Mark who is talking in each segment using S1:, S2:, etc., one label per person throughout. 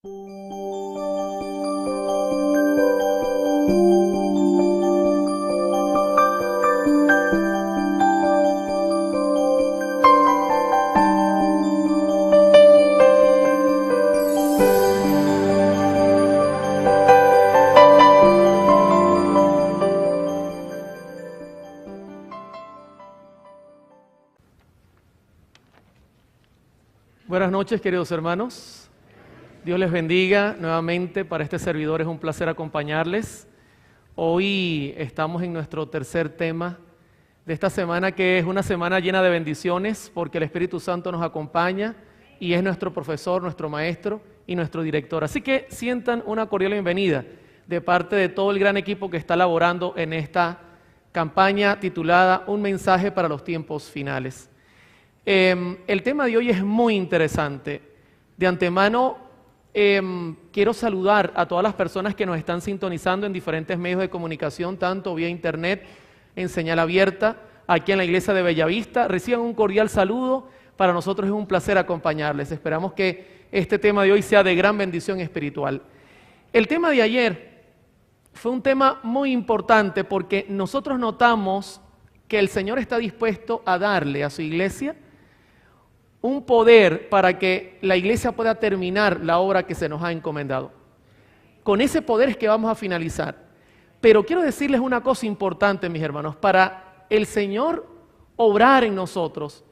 S1: Buenas noches, queridos hermanos. Dios les bendiga nuevamente. Para este servidor es un placer acompañarles. Hoy estamos en nuestro tercer tema de esta semana, que es una semana llena de bendiciones, porque el Espíritu Santo nos acompaña y es nuestro profesor, nuestro maestro y nuestro director. Así que sientan una cordial bienvenida de parte de todo el gran equipo que está laborando en esta campaña titulada Un mensaje para los tiempos finales. El tema de hoy es muy interesante. De antemano, quiero saludar a todas las personas que nos están sintonizando en diferentes medios de comunicación, tanto vía internet, en señal abierta, aquí en la iglesia de Bellavista. Reciban un cordial saludo. Para nosotros es un placer acompañarles. Esperamos que este tema de hoy sea de gran bendición espiritual. El tema de ayer fue un tema muy importante porque nosotros notamos que el Señor está dispuesto a darle a su iglesia un poder para que la iglesia pueda terminar la obra que se nos ha encomendado. Con ese poder es que vamos a finalizar. Pero quiero decirles una cosa importante, mis hermanos. Para el Señor obrar en nosotros,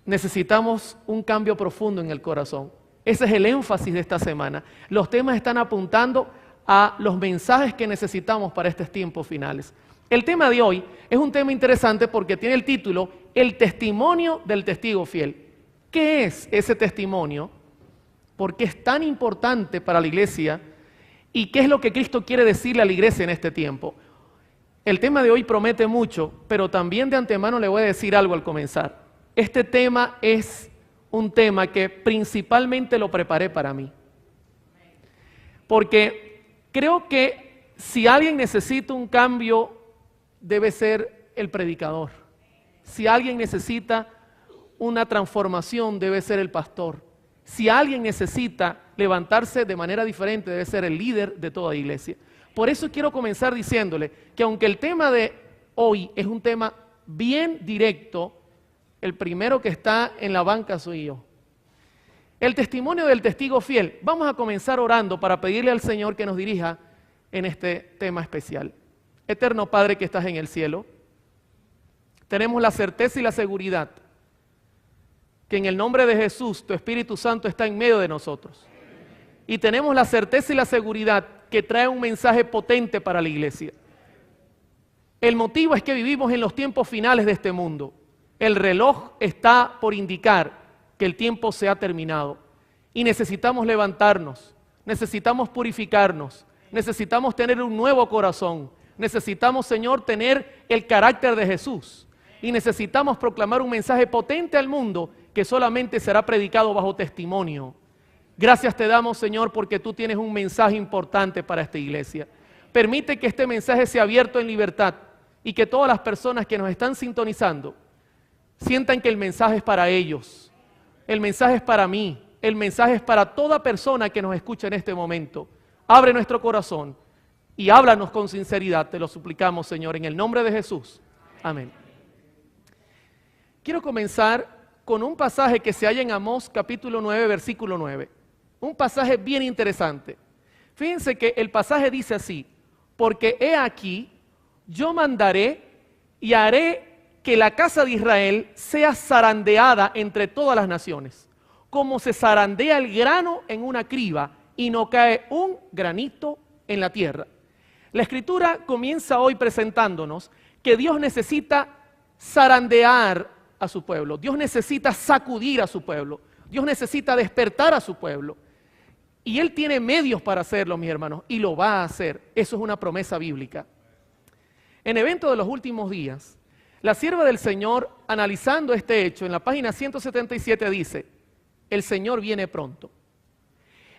S1: necesitamos un cambio profundo en el corazón. Ese es el énfasis de esta semana. Los temas están apuntando a los mensajes que necesitamos para estos tiempos finales. El tema de hoy es un tema interesante porque tiene el título El testimonio del testigo fiel. ¿Qué es ese testimonio? ¿Por qué es tan importante para la iglesia? ¿Y qué es lo que Cristo quiere decirle a la iglesia en este tiempo? El tema de hoy promete mucho, pero también de antemano le voy a decir algo al comenzar. Este tema es un tema que principalmente lo preparé para mí. Porque creo que si alguien necesita un cambio, debe ser el predicador. Si alguien necesita una transformación, debe ser el pastor. Si alguien necesita levantarse de manera diferente, debe ser el líder de toda iglesia. Por eso quiero comenzar diciéndole que aunque el tema de hoy es un tema bien directo, el primero que está en la banca soy yo. El testimonio del testigo fiel. Vamos a comenzar orando para pedirle al Señor que nos dirija en este tema especial. Eterno Padre que estás en el cielo, tenemos la certeza y la seguridad que en el nombre de Jesús, tu Espíritu Santo está en medio de nosotros. Y tenemos la certeza y la seguridad que trae un mensaje potente para la iglesia. El motivo es que vivimos en los tiempos finales de este mundo. El reloj está por indicar que el tiempo se ha terminado. Y necesitamos levantarnos, necesitamos purificarnos, necesitamos tener un nuevo corazón. Necesitamos, Señor, tener el carácter de Jesús. Y necesitamos proclamar un mensaje potente al mundo que solamente será predicado bajo testimonio. Gracias te damos, Señor, porque tú tienes un mensaje importante para esta iglesia. Permite que este mensaje sea abierto en libertad y que todas las personas que nos están sintonizando sientan que el mensaje es para ellos, el mensaje es para mí, el mensaje es para toda persona que nos escucha en este momento. Abre nuestro corazón y háblanos con sinceridad, te lo suplicamos, Señor, en el nombre de Jesús. Amén. Quiero comenzar con un pasaje que se halla en Amós capítulo 9, versículo 9. Un pasaje bien interesante. Fíjense que el pasaje dice así: porque he aquí, yo mandaré y haré que la casa de Israel sea zarandeada entre todas las naciones, como se zarandea el grano en una criba y no cae un granito en la tierra. La Escritura comienza hoy presentándonos que Dios necesita zarandear a su pueblo. Dios necesita sacudir a su pueblo. Dios necesita despertar a su pueblo. Y Él tiene medios para hacerlo, mis hermanos, y lo va a hacer. Eso es una promesa bíblica. En Evento de los Últimos Días, la sierva del Señor, analizando este hecho, en la página 177 dice: el Señor viene pronto.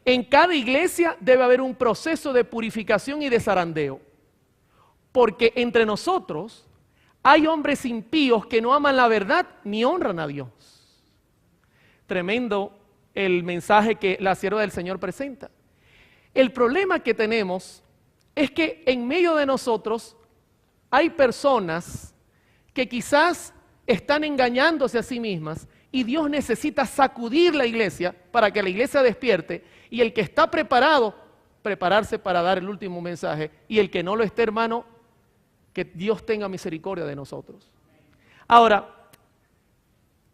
S1: En cada iglesia debe haber un proceso de purificación y de zarandeo, porque entre nosotros hay hombres impíos que no aman la verdad ni honran a Dios. Tremendo el mensaje que la sierva del Señor presenta. El problema que tenemos es que en medio de nosotros hay personas que quizás están engañándose a sí mismas y Dios necesita sacudir la iglesia para que la iglesia despierte, y el que está preparado, prepararse para dar el último mensaje, y el que no lo esté, hermano, que Dios tenga misericordia de nosotros. Ahora,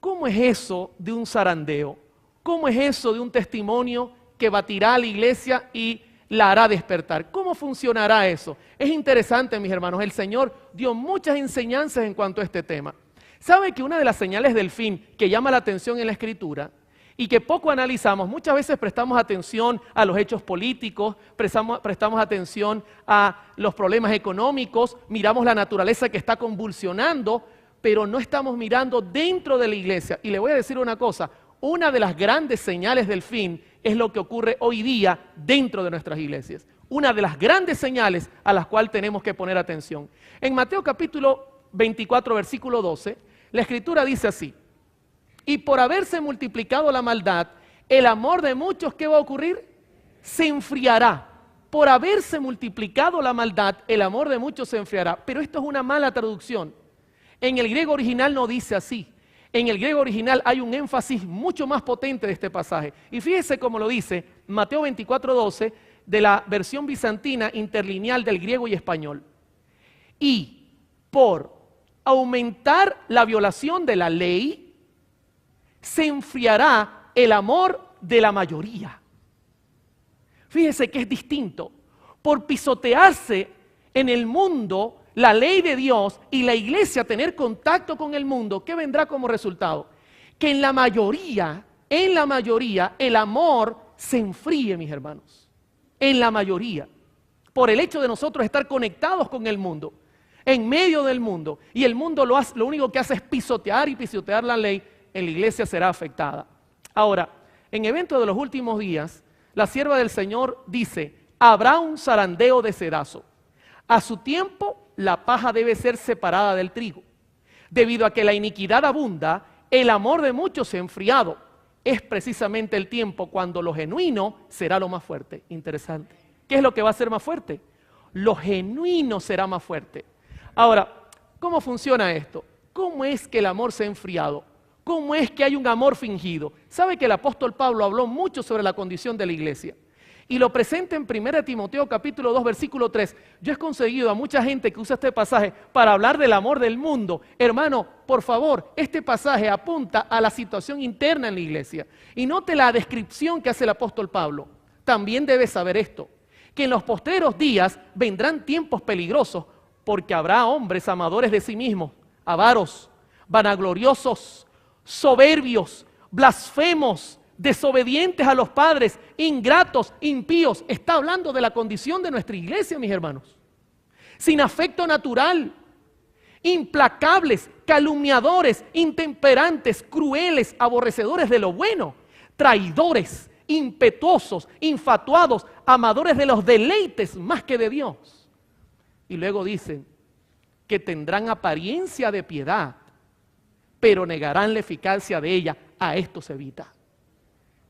S1: ¿cómo es eso de un zarandeo? ¿Cómo es eso de un testimonio que batirá a la iglesia y la hará despertar? ¿Cómo funcionará eso? Es interesante, mis hermanos. El Señor dio muchas enseñanzas en cuanto a este tema. ¿Sabe que una de las señales del fin que llama la atención en la Escritura y que poco analizamos, muchas veces prestamos atención a los hechos políticos, prestamos atención a los problemas económicos, miramos la naturaleza que está convulsionando, pero no estamos mirando dentro de la iglesia? Y le voy a decir una cosa, una de las grandes señales del fin es lo que ocurre hoy día dentro de nuestras iglesias. Una de las grandes señales a las cuales tenemos que poner atención. En Mateo capítulo 24, versículo 12, la Escritura dice así: y por haberse multiplicado la maldad, el amor de muchos, ¿qué va a ocurrir? Se enfriará. Por haberse multiplicado la maldad, el amor de muchos se enfriará. Pero esto es una mala traducción. En el griego original no dice así. En el griego original hay un énfasis mucho más potente de este pasaje. Y fíjese cómo lo dice Mateo 24, 12, de la versión bizantina interlineal del griego y español. Y por aumentar la violación de la ley, se enfriará el amor de la mayoría. Fíjese que es distinto. Por pisotearse en el mundo la ley de Dios y la iglesia tener contacto con el mundo, ¿qué vendrá como resultado? Que en la mayoría, el amor se enfríe, mis hermanos. En la mayoría. Por el hecho de nosotros estar conectados con el mundo, en medio del mundo, y el mundo lo único que hace es pisotear y pisotear la ley, en la iglesia será afectada. Ahora, en eventos de los últimos días, la sierva del Señor dice: habrá un zarandeo de cedazo. A su tiempo, la paja debe ser separada del trigo. Debido a que la iniquidad abunda, el amor de muchos se ha enfriado. Es precisamente el tiempo cuando lo genuino será lo más fuerte. Interesante. ¿Qué es lo que va a ser más fuerte? Lo genuino será más fuerte. Ahora, ¿cómo funciona esto? ¿Cómo es que el amor se ha enfriado? ¿Cómo es que hay un amor fingido? ¿Sabe que el apóstol Pablo habló mucho sobre la condición de la iglesia? Y lo presenta en 1 Timoteo capítulo 2, versículo 3. Yo he conseguido a mucha gente que usa este pasaje para hablar del amor del mundo. Hermano, por favor, este pasaje apunta a la situación interna en la iglesia. Y note la descripción que hace el apóstol Pablo. También debes saber esto, que en los postreros días vendrán tiempos peligrosos, porque habrá hombres amadores de sí mismos, avaros, vanagloriosos, soberbios, blasfemos, desobedientes a los padres, ingratos, impíos. Está hablando de la condición de nuestra iglesia, mis hermanos. Sin afecto natural, implacables, calumniadores, intemperantes, crueles, aborrecedores de lo bueno, traidores, impetuosos, infatuados, amadores de los deleites más que de Dios. Y luego dicen que tendrán apariencia de piedad, pero negarán la eficacia de ella. A esto se evita.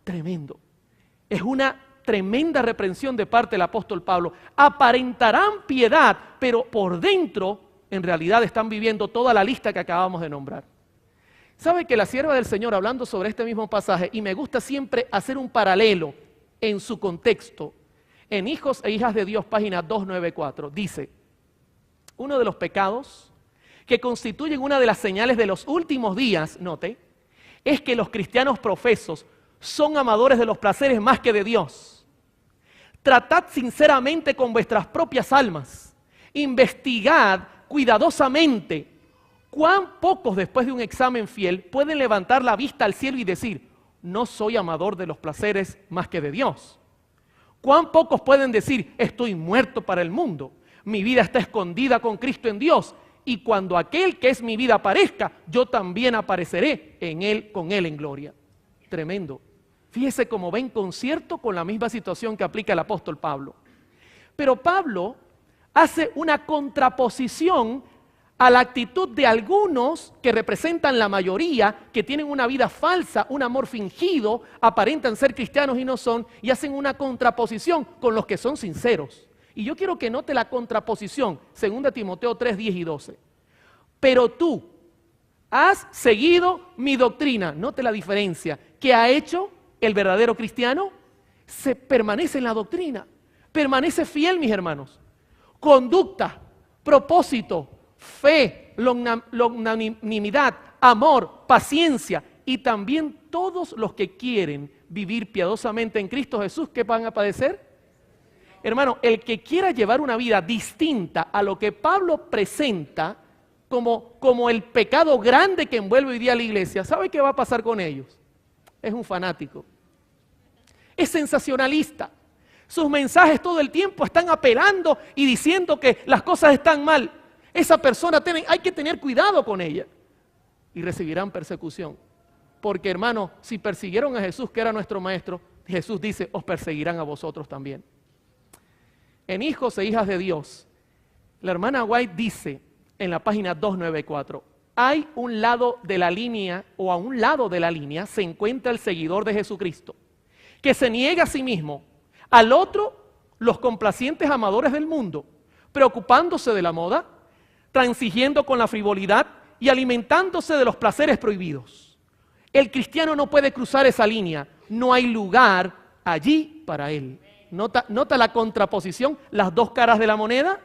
S1: Tremendo. Es una tremenda reprensión de parte del apóstol Pablo. Aparentarán piedad, pero por dentro, en realidad, están viviendo toda la lista que acabamos de nombrar. ¿Sabe que la sierva del Señor, hablando sobre este mismo pasaje, y me gusta siempre hacer un paralelo en su contexto, en Hijos e Hijas de Dios, página 294, dice: uno de los pecados que constituyen una de las señales de los últimos días, note, es que los cristianos profesos son amadores de los placeres más que de Dios. Tratad sinceramente con vuestras propias almas, investigad cuidadosamente cuán pocos después de un examen fiel pueden levantar la vista al cielo y decir: no soy amador de los placeres más que de Dios. Cuán pocos pueden decir: estoy muerto para el mundo, mi vida está escondida con Cristo en Dios, y cuando aquel que es mi vida aparezca, yo también apareceré en él, con él en gloria. Tremendo. Fíjese cómo va en concierto con la misma situación que aplica el apóstol Pablo. Pero Pablo hace una contraposición a la actitud de algunos que representan la mayoría, que tienen una vida falsa, un amor fingido, aparentan ser cristianos y no son, y hacen una contraposición con los que son sinceros. Y yo quiero que note la contraposición, 2 Timoteo 3, 10 y 12. Pero tú has seguido mi doctrina. Note la diferencia. ¿Qué ha hecho el verdadero cristiano? Se permanece en la doctrina, permanece fiel, mis hermanos. Conducta, propósito, fe, longanimidad, amor, paciencia y también todos los que quieren vivir piadosamente en Cristo Jesús, ¿qué van a padecer? Hermano, el que quiera llevar una vida distinta a lo que Pablo presenta como el pecado grande que envuelve hoy día a la iglesia, ¿sabe qué va a pasar con ellos? Es un fanático, es sensacionalista. Sus mensajes todo el tiempo están apelando y diciendo que las cosas están mal. Esa persona hay que tener cuidado con ella y recibirán persecución. Porque, hermano, si persiguieron a Jesús, que era nuestro maestro, Jesús dice, os perseguirán a vosotros también. En Hijos e Hijas de Dios, la hermana White dice en la página 294, hay un lado de la línea, o a un lado de la línea se encuentra el seguidor de Jesucristo, que se niega a sí mismo, al otro los complacientes amadores del mundo, preocupándose de la moda, transigiendo con la frivolidad y alimentándose de los placeres prohibidos. El cristiano no puede cruzar esa línea, no hay lugar allí para él. ¿Nota la contraposición, las dos caras de la moneda?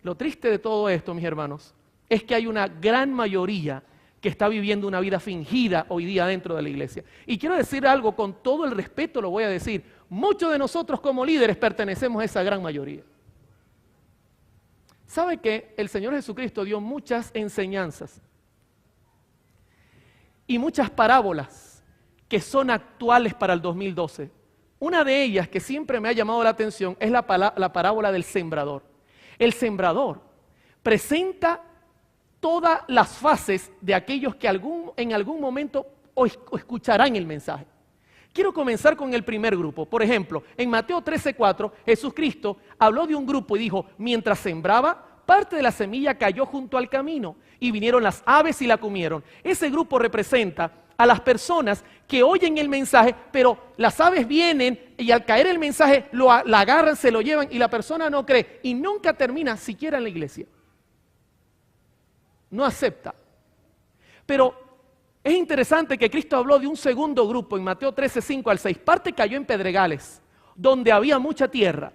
S1: Lo triste de todo esto, mis hermanos, es que hay una gran mayoría que está viviendo una vida fingida hoy día dentro de la iglesia. Y quiero decir algo, con todo el respeto lo voy a decir, muchos de nosotros como líderes pertenecemos a esa gran mayoría. ¿Sabe que el Señor Jesucristo dio muchas enseñanzas y muchas parábolas que son actuales para el 2012? Una de ellas que siempre me ha llamado la atención es la parábola del sembrador. El sembrador presenta todas las fases de aquellos que en algún momento escucharán el mensaje. Quiero comenzar con el primer grupo. Por ejemplo, en Mateo 13:4, Jesucristo habló de un grupo y dijo, mientras sembraba, parte de la semilla cayó junto al camino y vinieron las aves y la comieron. Ese grupo representa a las personas que oyen el mensaje, pero las aves vienen y al caer el mensaje la agarran, se lo llevan y la persona no cree y nunca termina siquiera en la iglesia. No acepta. Pero es interesante que Cristo habló de un segundo grupo en Mateo 13:5 al 6. Parte cayó en pedregales, donde había mucha tierra.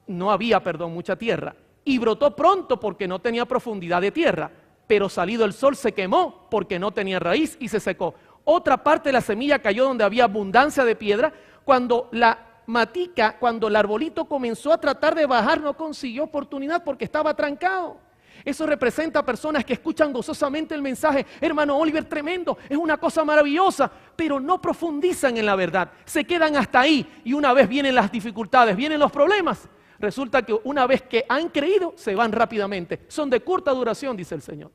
S1: No había, mucha tierra. Y brotó pronto porque no tenía profundidad de tierra. Pero salido el sol se quemó porque no tenía raíz y se secó. Otra parte de la semilla cayó donde había abundancia de piedra. Cuando el arbolito comenzó a tratar de bajar, no consiguió oportunidad porque estaba trancado. Eso representa a personas que escuchan gozosamente el mensaje. Hermano Oliver, tremendo, es una cosa maravillosa, pero no profundizan en la verdad. Se quedan hasta ahí y una vez vienen las dificultades, vienen los problemas. Resulta que una vez que han creído, se van rápidamente. Son de corta duración, dice el Señor.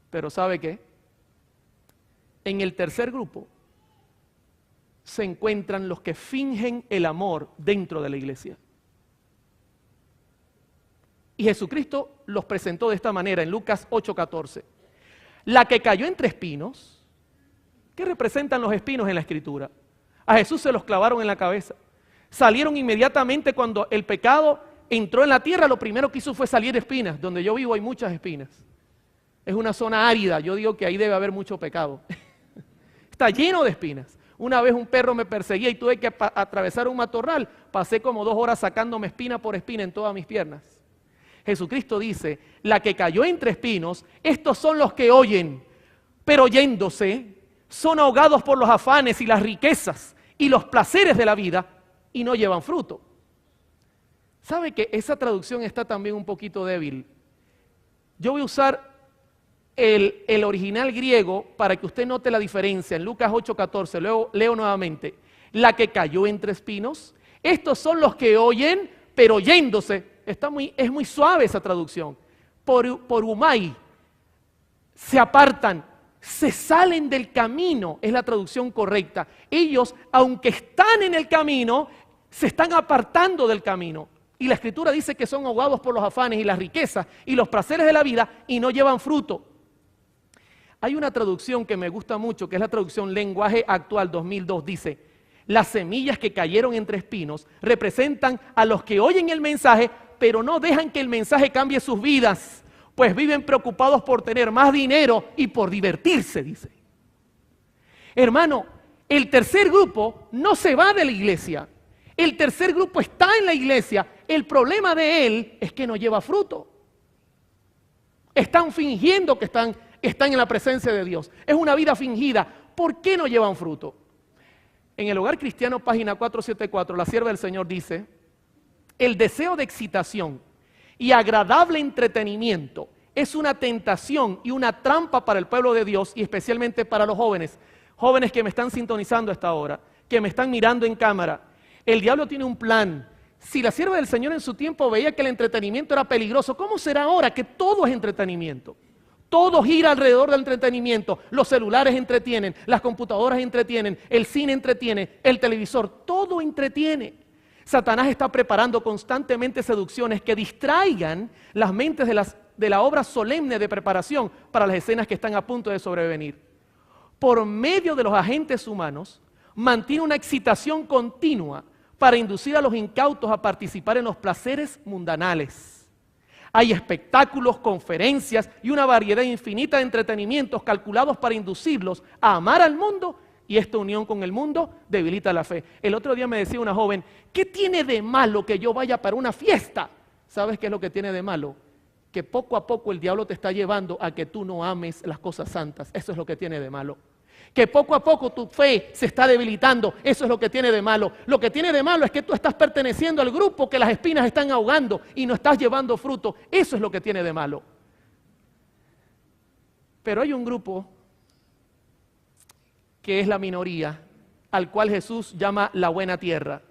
S1: Pero ¿sabe qué? En el tercer grupo se encuentran los que fingen el amor dentro de la iglesia. Y Jesucristo los presentó de esta manera en Lucas 8:14. La que cayó entre espinos, ¿qué representan los espinos en la Escritura? A Jesús se los clavaron en la cabeza. Salieron inmediatamente cuando el pecado entró en la tierra, lo primero que hizo fue salir espinas. Donde yo vivo hay muchas espinas. Es una zona árida, yo digo que ahí debe haber mucho pecado. Está lleno de espinas. Una vez un perro me perseguía y tuve que atravesar un matorral. Pasé como 2 horas sacándome espina por espina en todas mis piernas. Jesucristo dice, la que cayó entre espinos, estos son los que oyen, pero oyéndose, son ahogados por los afanes y las riquezas y los placeres de la vida y no llevan fruto. ¿Sabe que esa traducción está también un poquito débil? Yo voy a usar el original griego para que usted note la diferencia. En Lucas 8:14, leo nuevamente. La que cayó entre espinos, estos son los que oyen, pero oyéndose. Es muy suave esa traducción. Por humai, se apartan, se salen del camino, es la traducción correcta. Ellos, aunque están en el camino, se están apartando del camino. Y la Escritura dice que son ahogados por los afanes y las riquezas y los placeres de la vida y no llevan fruto. Hay una traducción que me gusta mucho, que es la traducción Lenguaje Actual 2002, dice: las semillas que cayeron entre espinos representan a los que oyen el mensaje, pero no dejan que el mensaje cambie sus vidas, pues viven preocupados por tener más dinero y por divertirse, dice. Hermano, el tercer grupo no se va de la iglesia. El tercer grupo está en la iglesia. El problema de él es que no lleva fruto. Están fingiendo que están en la presencia de Dios. Es una vida fingida. ¿Por qué no llevan fruto? En el Hogar Cristiano, página 474, la sierva del Señor dice: el deseo de excitación y agradable entretenimiento es una tentación y una trampa para el pueblo de Dios, y especialmente para los jóvenes. Jóvenes que me están sintonizando a esta hora, que me están mirando en cámara. El diablo tiene un plan. Si la sierva del Señor en su tiempo veía que el entretenimiento era peligroso, ¿cómo será ahora que todo es entretenimiento? Todo gira alrededor del entretenimiento. Los celulares entretienen, las computadoras entretienen, el cine entretiene, el televisor, todo entretiene. Satanás está preparando constantemente seducciones que distraigan las mentes de la obra solemne de preparación para las escenas que están a punto de sobrevenir. Por medio de los agentes humanos, mantiene una excitación continua para inducir a los incautos a participar en los placeres mundanales. Hay espectáculos, conferencias y una variedad infinita de entretenimientos calculados para inducirlos a amar al mundo, y esta unión con el mundo debilita la fe. El otro día me decía una joven: ¿qué tiene de malo que yo vaya para una fiesta? ¿Sabes qué es lo que tiene de malo? Que poco a poco el diablo te está llevando a que tú no ames las cosas santas. Eso es lo que tiene de malo. Que poco a poco tu fe se está debilitando. Eso es lo que tiene de malo. Lo que tiene de malo es que tú estás perteneciendo al grupo que las espinas están ahogando y no estás llevando fruto. Eso es lo que tiene de malo. Pero hay un grupo que es la minoría, al cual Jesús llama la buena tierra.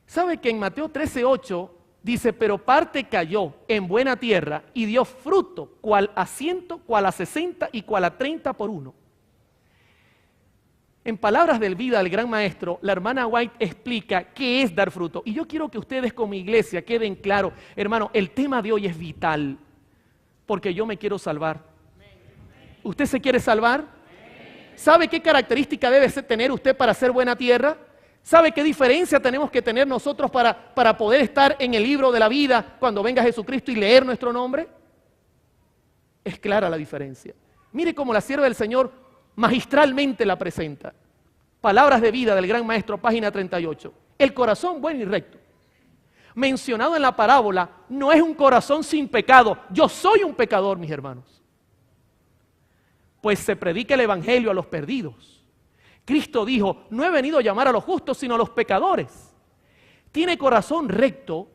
S1: ¿Sabe que en Mateo 13:8 dice: pero parte cayó en buena tierra y dio fruto, cual a 100, cual a 60 y cual a 30 por uno? En palabras del vida del gran maestro, la hermana White explica qué es dar fruto. Y yo quiero que ustedes como iglesia queden claros, hermano, el tema de hoy es vital, porque yo me quiero salvar. ¿Usted se quiere salvar? ¿Sabe qué característica debe tener usted para ser buena tierra? ¿Sabe qué diferencia tenemos que tener nosotros para poder estar en el libro de la vida cuando venga Jesucristo y leer nuestro nombre? Es clara la diferencia. Mire cómo la sierva del Señor magistralmente la presenta. Palabras de vida del gran maestro, página 38. El corazón bueno y recto, mencionado en la parábola, no es un corazón sin pecado. Yo soy un pecador, mis hermanos. Pues se predica el evangelio a los perdidos. Cristo dijo: no he venido a llamar a los justos, sino a los pecadores. Tiene corazón recto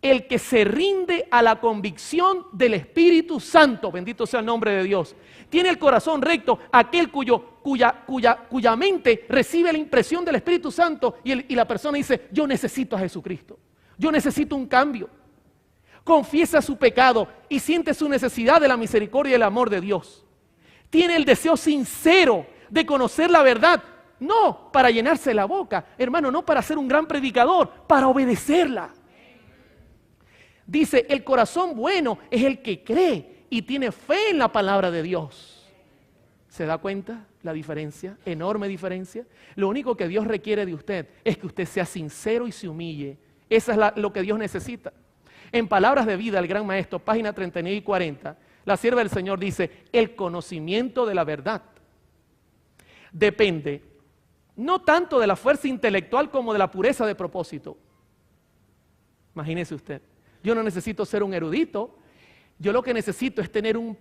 S1: el que se rinde a la convicción del Espíritu Santo. Bendito sea el nombre de Dios. Tiene el corazón recto aquel cuya mente recibe la impresión del Espíritu Santo y la persona dice: yo necesito a Jesucristo, yo necesito un cambio. Confiesa su pecado y siente su necesidad de la misericordia y el amor de Dios. Tiene el deseo sincero de conocer la verdad, no para llenarse la boca, hermano, no para ser un gran predicador, para obedecerla. Dice: el corazón bueno es el que cree y tiene fe en la palabra de Dios. ¿Se da cuenta la diferencia? Enorme diferencia. Lo único que Dios requiere de usted es que usted sea sincero y se humille. Eso es lo que Dios necesita. En palabras de vida, el gran maestro, página 39 y 40, la sierva del Señor dice: el conocimiento de la verdad depende no tanto de la fuerza intelectual como de la pureza de propósito. Imagínese usted. Yo no necesito ser un erudito, yo lo que necesito es tener un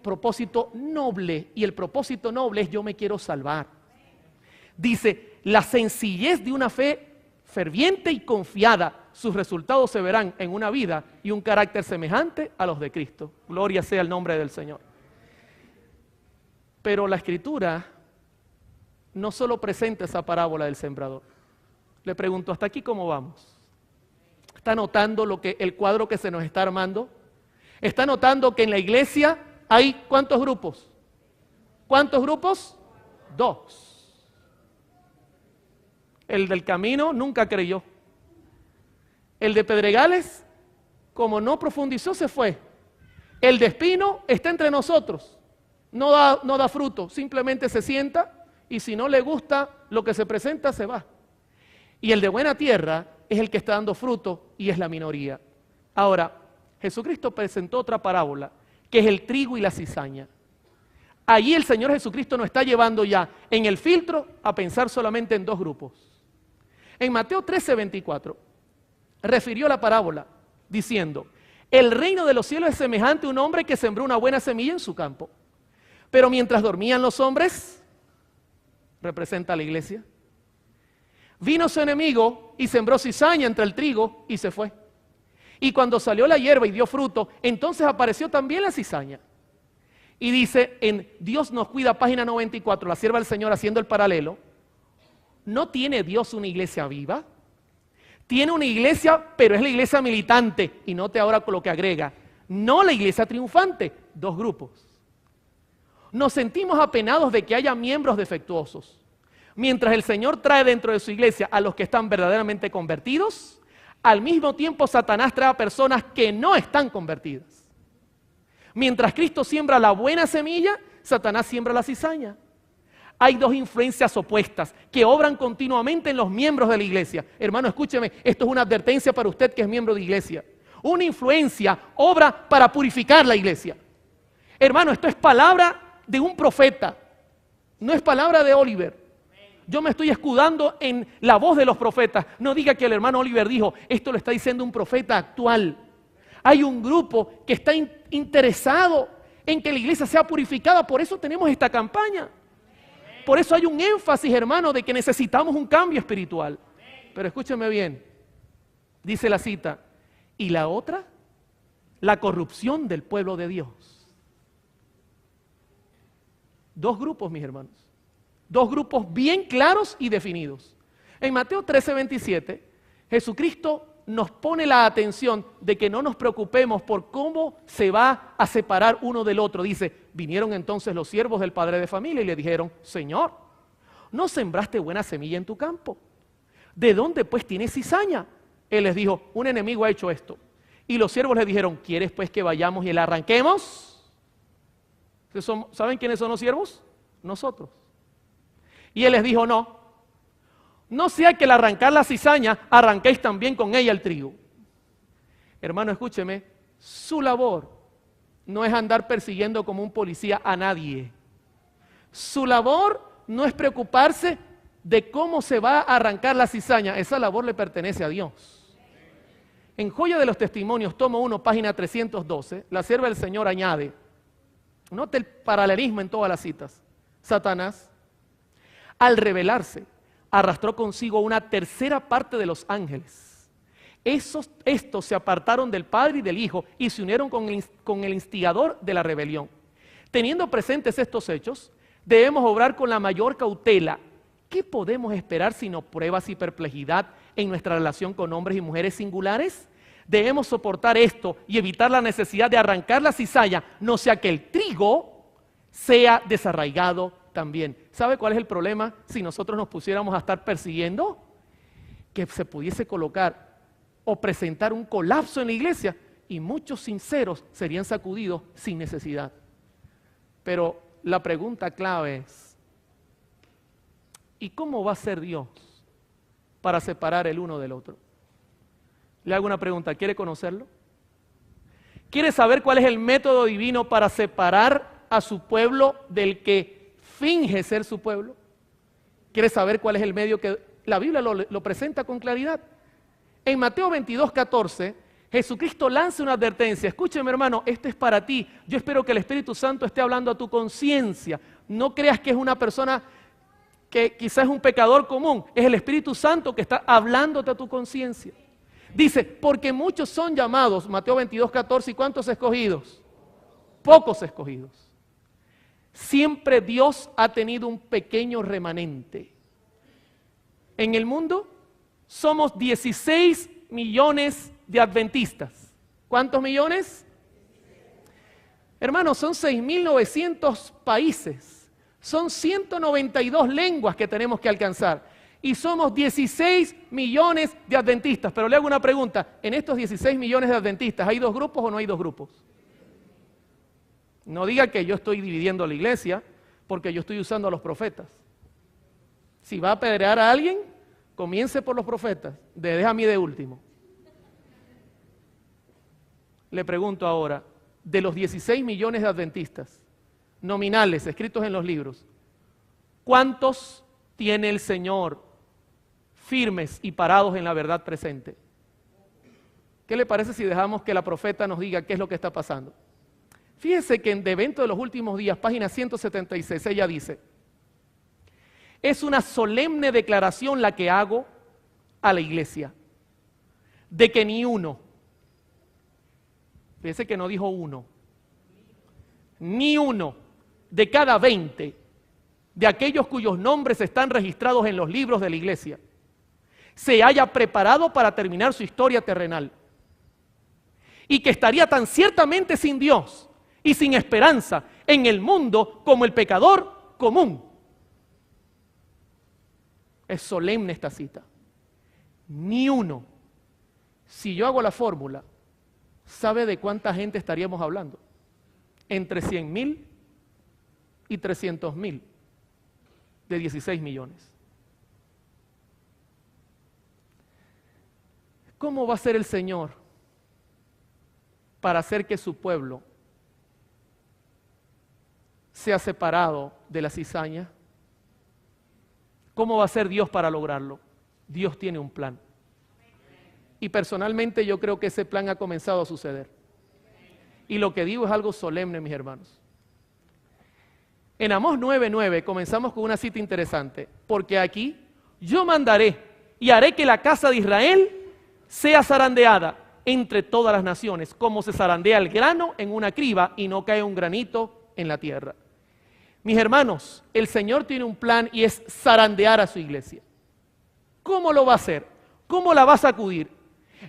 S1: propósito noble, y el propósito noble es: yo me quiero salvar. Dice: la sencillez de una fe ferviente y confiada, sus resultados se verán en una vida y un carácter semejante a los de Cristo. Gloria sea el nombre del Señor. Pero la Escritura no solo presenta esa parábola del sembrador. Le pregunto, ¿hasta aquí cómo vamos? ¿Está notando el cuadro que se nos está armando? ¿Está notando que en la iglesia hay cuántos grupos? ¿Cuántos grupos? 2. El del camino nunca creyó. El de Pedregales, como no profundizó, se fue. El de Espino está entre nosotros, no da fruto, simplemente se sienta y si no le gusta lo que se presenta, se va. Y el de buena tierra es el que está dando fruto y es la minoría. Ahora, Jesucristo presentó otra parábola, que es el trigo y la cizaña. Allí el Señor Jesucristo nos está llevando ya en el filtro a pensar solamente en dos grupos. En Mateo 13:24 refirió la parábola diciendo: el reino de los cielos es semejante a un hombre que sembró una buena semilla en su campo. Pero mientras dormían los hombres, representa a la iglesia, vino su enemigo y sembró cizaña entre el trigo y se fue. Y cuando salió la hierba y dio fruto, entonces apareció también la cizaña. Y dice en Dios nos cuida, página 94, la sierva del Señor haciendo el paralelo, ¿no tiene Dios una iglesia viva? Tiene una iglesia, pero es la iglesia militante. Y note ahora con lo que agrega, no la iglesia triunfante, dos grupos. Nos sentimos apenados de que haya miembros defectuosos, mientras el Señor trae dentro de su iglesia a los que están verdaderamente convertidos. Al mismo tiempo Satanás trae a personas que no están convertidas. Mientras Cristo siembra la buena semilla, Satanás siembra la cizaña. Hay dos influencias opuestas que obran continuamente en los miembros de la iglesia. Hermano, escúcheme, esto es una advertencia para usted que es miembro de iglesia. Una influencia obra para purificar la iglesia. Hermano, esto es palabra de un profeta, no es palabra de Oliver. Yo me estoy escudando en la voz de los profetas. No diga que el hermano Oliver dijo, esto lo está diciendo un profeta actual. Hay un grupo que está interesado en que la iglesia sea purificada, por eso tenemos esta campaña. Por eso hay un énfasis, hermano, de que necesitamos un cambio espiritual. Pero escúcheme bien, dice la cita, y la otra, la corrupción del pueblo de Dios. Dos grupos, mis hermanos. Dos grupos bien claros y definidos. En Mateo 13:27, Jesucristo nos pone la atención de que no nos preocupemos por cómo se va a separar uno del otro. Dice, vinieron entonces los siervos del padre de familia y le dijeron, Señor, ¿no sembraste buena semilla en tu campo? ¿De dónde pues tienes cizaña? Él les dijo, un enemigo ha hecho esto. Y los siervos le dijeron, ¿quieres pues que vayamos y la arranquemos? ¿Saben quiénes son los siervos? Nosotros. Y él les dijo, no sea que al arrancar la cizaña, arranquéis también con ella el trigo. Hermano, escúcheme, su labor no es andar persiguiendo como un policía a nadie. Su labor no es preocuparse de cómo se va a arrancar la cizaña. Esa labor le pertenece a Dios. En Joya de los Testimonios, tomo 1, página 312, la sierva del Señor añade, note el paralelismo en todas las citas. Satanás, al rebelarse, arrastró consigo una tercera parte de los ángeles. Estos se apartaron del Padre y del Hijo y se unieron con el instigador de la rebelión. Teniendo presentes estos hechos, debemos obrar con la mayor cautela. ¿Qué podemos esperar sino pruebas y perplejidad en nuestra relación con hombres y mujeres singulares? Debemos soportar esto y evitar la necesidad de arrancar la cizaña, no sea que el trigo sea desarraigado también. ¿Sabe cuál es el problema si nosotros nos pusiéramos a estar persiguiendo? Que se pudiese colocar o presentar un colapso en la iglesia y muchos sinceros serían sacudidos sin necesidad. Pero la pregunta clave es, ¿y cómo va a ser Dios para separar el uno del otro? Le hago una pregunta, ¿quiere conocerlo? ¿Quiere saber cuál es el método divino para separar a su pueblo del que finge ser su pueblo? ¿Quiere saber cuál es el medio que la Biblia lo presenta con claridad? En Mateo 22:14, Jesucristo lanza una advertencia. Escúcheme, hermano, esto es para ti. Yo espero que el Espíritu Santo esté hablando a tu conciencia. No creas que es una persona que quizás es un pecador común. Es el Espíritu Santo que está hablándote a tu conciencia. Dice, porque muchos son llamados, Mateo 22:14, ¿y cuántos escogidos? Pocos escogidos. Siempre Dios ha tenido un pequeño remanente. En el mundo somos 16 millones de adventistas. ¿Cuántos millones? Hermanos, son 6.900 países. Son 192 lenguas que tenemos que alcanzar. Y somos 16 millones de adventistas. Pero le hago una pregunta, ¿en estos 16 millones de adventistas hay dos grupos o no hay dos grupos? No diga que yo estoy dividiendo la iglesia, porque yo estoy usando a los profetas. Si va a apedrear a alguien, comience por los profetas, deja a mí de último. Le pregunto ahora, de los 16 millones de adventistas nominales escritos en los libros, ¿cuántos tiene el Señor firmes y parados en la verdad presente? ¿Qué le parece si dejamos que la profeta nos diga qué es lo que está pasando? Fíjese que en De Evento de los Últimos Días, página 176, ella dice: es una solemne declaración la que hago a la iglesia, de que ni uno, fíjese que no dijo uno, ni uno de cada 20 de aquellos cuyos nombres están registrados en los libros de la iglesia se haya preparado para terminar su historia terrenal, y que estaría tan ciertamente sin Dios y sin esperanza en el mundo como el pecador común. Es solemne esta cita. Ni uno. Si yo hago la fórmula, ¿sabe de cuánta gente estaríamos hablando? Entre 100,000 y 300,000 de 16 millones. ¿Cómo va a ser el Señor para hacer que su pueblo sea separado de la cizaña? ¿Cómo va a ser Dios para lograrlo? Dios tiene un plan. Y personalmente yo creo que ese plan ha comenzado a suceder. Y lo que digo es algo solemne, mis hermanos. En Amós 9:9 comenzamos con una cita interesante, porque aquí yo mandaré y haré que la casa de Israel sea zarandeada entre todas las naciones, como se zarandea el grano en una criba y no cae un granito en la tierra. Mis hermanos, el Señor tiene un plan y es zarandear a su iglesia. ¿Cómo lo va a hacer? ¿Cómo la va a sacudir?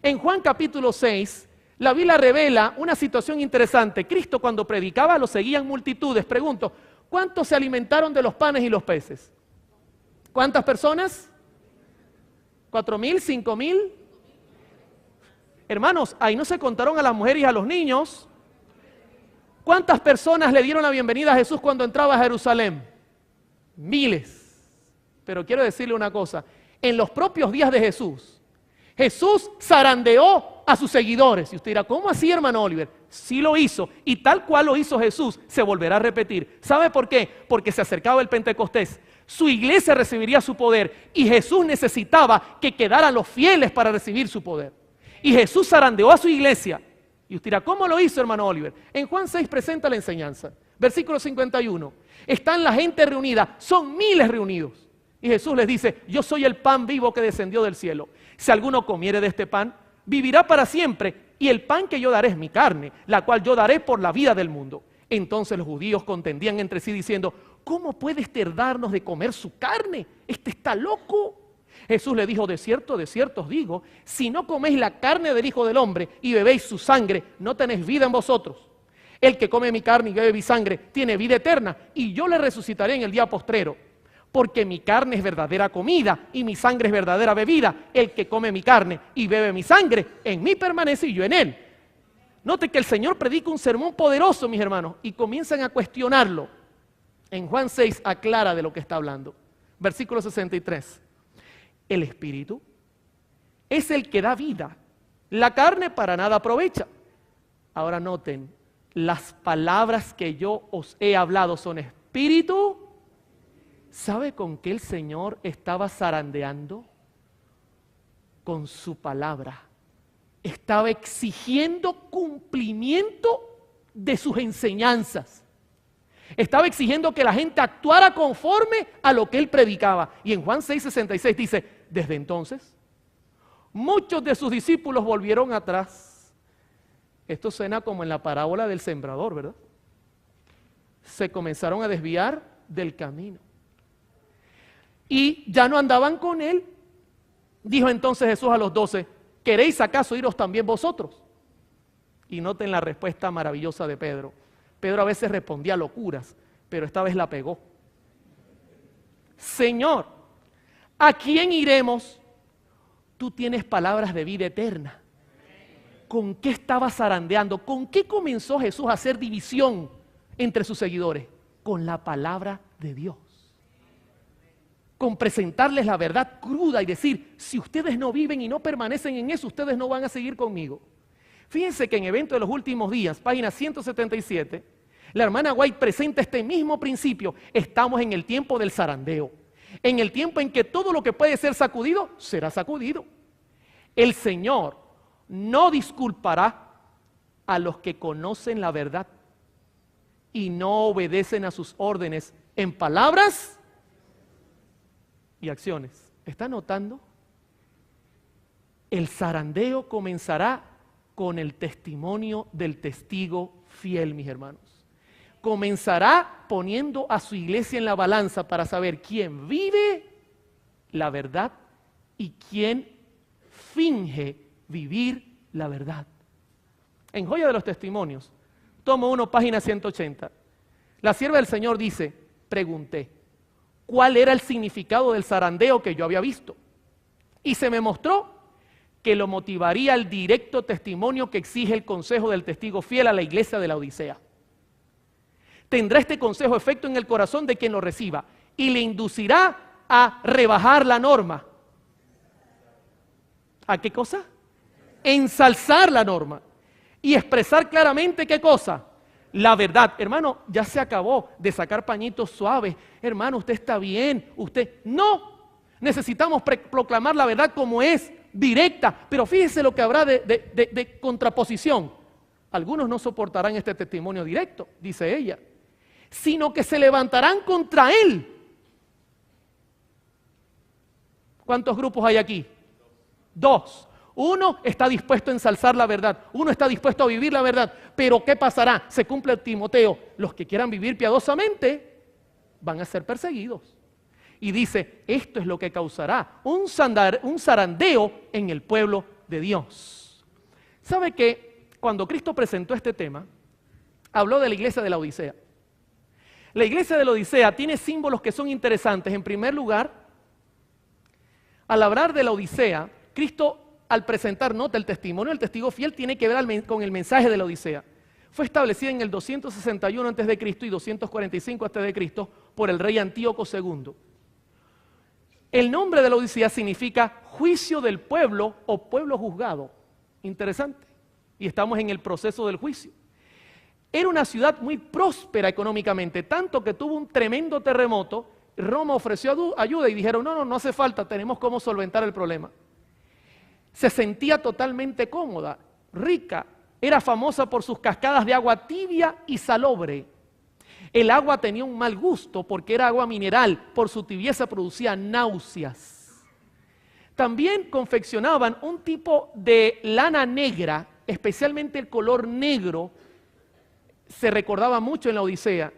S1: En Juan capítulo 6, la Biblia revela una situación interesante. Cristo, cuando predicaba, lo seguían multitudes. Pregunto, ¿cuántos se alimentaron de los panes y los peces? ¿Cuántas personas? ¿4,000? ¿5,000? Hermanos, ahí no se contaron a las mujeres y a los niños. ¿Cuántas personas le dieron la bienvenida a Jesús cuando entraba a Jerusalén? Miles. Pero quiero decirle una cosa, en los propios días de Jesús, Jesús zarandeó a sus seguidores. Y usted dirá, ¿cómo así, hermano Oliver? Sí lo hizo, y tal cual lo hizo Jesús, se volverá a repetir. ¿Sabe por qué? Porque se acercaba el Pentecostés. Su iglesia recibiría su poder, y Jesús necesitaba que quedaran los fieles para recibir su poder. Y Jesús zarandeó a su iglesia. Y usted dirá, ¿cómo lo hizo, hermano Oliver? En Juan 6 presenta la enseñanza. Versículo 51. Están la gente reunida, son miles reunidos. Y Jesús les dice, yo soy el pan vivo que descendió del cielo. Si alguno comiere de este pan, vivirá para siempre. Y el pan que yo daré es mi carne, la cual yo daré por la vida del mundo. Entonces los judíos contendían entre sí diciendo, ¿cómo puede darnos de comer su carne? Este está loco. Jesús le dijo, de cierto os digo, si no coméis la carne del Hijo del Hombre y bebéis su sangre, no tenéis vida en vosotros. El que come mi carne y bebe mi sangre tiene vida eterna, y yo le resucitaré en el día postrero. Porque mi carne es verdadera comida y mi sangre es verdadera bebida. El que come mi carne y bebe mi sangre, en mí permanece y yo en él. Note que el Señor predica un sermón poderoso, mis hermanos, y comienzan a cuestionarlo. En Juan 6 aclara de lo que está hablando. Versículo 63. El Espíritu es el que da vida. La carne para nada aprovecha. Ahora noten, las palabras que yo os he hablado son espíritu. ¿Sabe con qué el Señor estaba zarandeando? Con su palabra. Estaba exigiendo cumplimiento de sus enseñanzas. Estaba exigiendo que la gente actuara conforme a lo que él predicaba. Y en Juan 6:66 dice, desde entonces, muchos de sus discípulos volvieron atrás. Esto suena como en la parábola del sembrador, ¿verdad? Se comenzaron a desviar del camino. Y ya no andaban con él. Dijo entonces Jesús a los 12, ¿queréis acaso iros también vosotros? Y noten la respuesta maravillosa de Pedro. Pedro a veces respondía locuras, pero esta vez la pegó. Señor, ¿A quién iremos? Tú tienes palabras de vida eterna. ¿Con qué estaba zarandeando? ¿Con qué comenzó Jesús a hacer división entre sus seguidores? Con la palabra de Dios. Con presentarles la verdad cruda y decir, si ustedes no viven y no permanecen en eso, ustedes no van a seguir conmigo. Fíjense que en Evento de los Últimos Días, página 177, la hermana White presenta este mismo principio. Estamos en el tiempo del zarandeo. En el tiempo en que todo lo que puede ser sacudido, será sacudido. El Señor no disculpará a los que conocen la verdad y no obedecen a sus órdenes en palabras y acciones. ¿Está notando? El zarandeo comenzará con el testimonio del testigo fiel, mis hermanos. Comenzará poniendo a su iglesia en la balanza para saber quién vive la verdad y quién finge vivir la verdad. En Joya de los Testimonios, tomo 1, página 180. La sierva del Señor dice, pregunté, ¿cuál era el significado del zarandeo que yo había visto? Y se me mostró que lo motivaría el directo testimonio que exige el consejo del testigo fiel a la iglesia de la Odisea. Tendrá este consejo efecto en el corazón de quien lo reciba y le inducirá a rebajar la norma. ¿A qué cosa? Ensalzar la norma y expresar claramente ¿qué cosa? La verdad. Hermano, ya se acabó de sacar pañitos suaves. Hermano, usted está bien. Usted no. Necesitamos proclamar la verdad como es, directa. Pero fíjese lo que habrá de contraposición. Algunos no soportarán este testimonio directo, dice ella, sino que se levantarán contra él. ¿Cuántos grupos hay aquí? 2. Uno está dispuesto a ensalzar la verdad, uno está dispuesto a vivir la verdad, pero ¿qué pasará? Se cumple el Timoteo, los que quieran vivir piadosamente van a ser perseguidos. Y dice, esto es lo que causará un zarandeo en el pueblo de Dios. ¿Sabe que cuando Cristo presentó este tema, habló de la iglesia de la Odisea? La iglesia de la Odisea tiene símbolos que son interesantes. En primer lugar, al hablar de la Odisea, Cristo al presentar, nota, el testimonio del testigo fiel tiene que ver con el mensaje de la Odisea. Fue establecida en el 261 a.C. y 245 a.C. por el rey Antíoco II. El nombre de la Odisea significa juicio del pueblo o pueblo juzgado. Interesante. Y estamos en el proceso del juicio. Era una ciudad muy próspera económicamente, tanto que tuvo un tremendo terremoto. Roma ofreció ayuda y dijeron, no hace falta, tenemos cómo solventar el problema. Se sentía totalmente cómoda, rica, era famosa por sus cascadas de agua tibia y salobre. El agua tenía un mal gusto porque era agua mineral, por su tibieza producía náuseas. También confeccionaban un tipo de lana negra, especialmente el color negro, se recordaba mucho en la Odisea.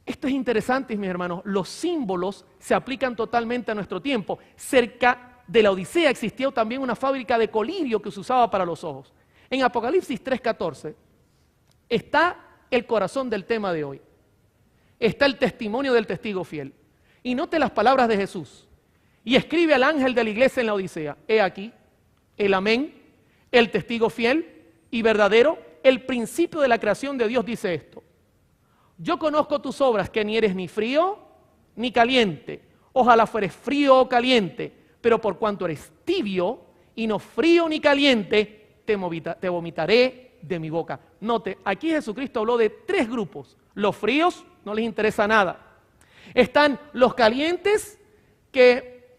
S1: Esto es interesante, mis hermanos, los símbolos se aplican totalmente a nuestro tiempo. Cerca de la Odisea existía también una fábrica de colirio que se usaba para los ojos. En Apocalipsis 3:14 está el corazón del tema de hoy. Está el testimonio del testigo fiel. Y note las palabras de Jesús. Y escribe al ángel de la iglesia en la Odisea, he aquí, el amén, el testigo fiel y verdadero, el principio de la creación de Dios dice esto. Yo conozco tus obras, que ni eres ni frío ni caliente. Ojalá fueres frío o caliente, pero por cuanto eres tibio y no frío ni caliente, te vomitaré de mi boca. Note, aquí Jesucristo habló de 3 grupos. Los fríos no les interesa nada. Están los calientes que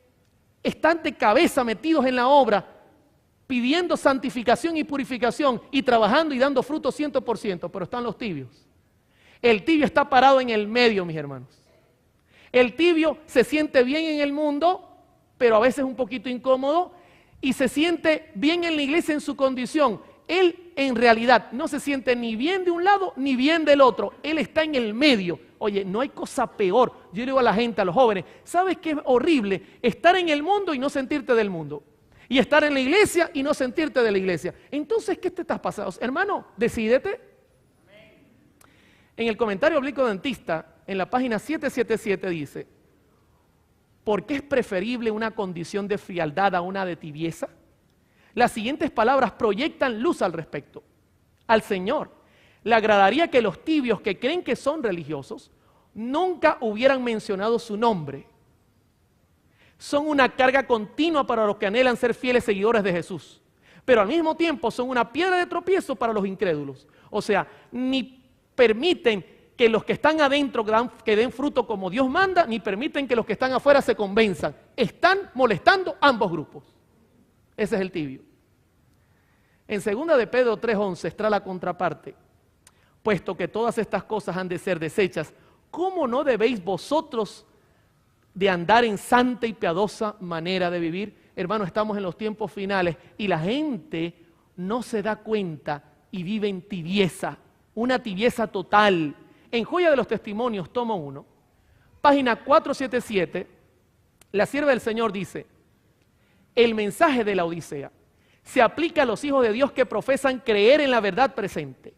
S1: están de cabeza metidos en la obra, pidiendo santificación y purificación y trabajando y dando fruto 100%, pero están los tibios. El tibio está parado en el medio, mis hermanos. El tibio se siente bien en el mundo, pero a veces un poquito incómodo, y se siente bien en la iglesia en su condición. Él en realidad no se siente ni bien de un lado ni bien del otro. Él está en el medio. Oye, no hay cosa peor. Yo digo a la gente, a los jóvenes, ¿sabes qué es horrible? Estar en el mundo y no sentirte del mundo. Y estar en la iglesia y no sentirte de la iglesia. Entonces, ¿qué te estás pasando? Hermano, decídete. En el comentario oblicuo dentista, en la página 777 dice, ¿Por qué es preferible una condición de frialdad a una de tibieza? Las siguientes palabras proyectan luz al respecto. Al Señor le agradaría que los tibios que creen que son religiosos nunca hubieran mencionado su nombre. Son una carga continua para los que anhelan ser fieles seguidores de Jesús, pero al mismo tiempo son una piedra de tropiezo para los incrédulos. O sea, ni permiten que los que están adentro que den fruto como Dios manda, ni permiten que los que están afuera se convenzan. Están molestando ambos grupos. Ese es el tibio. En 2 de Pedro 3:11 está la contraparte. Puesto que todas estas cosas han de ser desechas, ¿cómo no debéis vosotros de andar en santa y piadosa manera de vivir? Hermano, estamos en los tiempos finales y la gente no se da cuenta y vive en tibieza, una tibieza total. En Joya de los Testimonios, tomo 1, página 477, la sierva del Señor dice: el mensaje de la Odisea se aplica a los hijos de Dios que profesan creer en la verdad presente.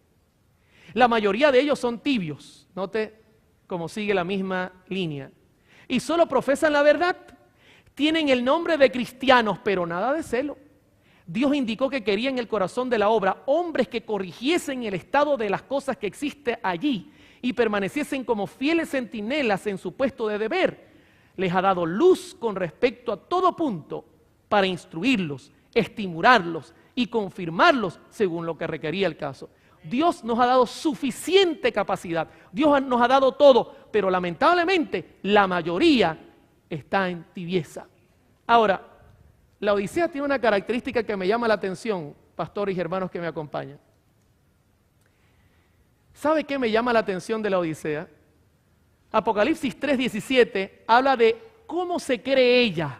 S1: La mayoría de ellos son tibios, note cómo sigue la misma línea, y solo profesan la verdad. Tienen el nombre de cristianos, pero nada de celo. Dios indicó que quería en el corazón de la obra hombres que corrigiesen el estado de las cosas que existe allí y permaneciesen como fieles centinelas en su puesto de deber. Les ha dado luz con respecto a todo punto para instruirlos, estimularlos y confirmarlos según lo que requería el caso. Dios nos ha dado suficiente capacidad, Dios nos ha dado todo, pero lamentablemente la mayoría está en tibieza. Ahora, la Odisea tiene una característica que me llama la atención, pastores y hermanos que me acompañan. ¿Sabe qué me llama la atención de la Odisea? Apocalipsis 3:17 habla de cómo se cree ella.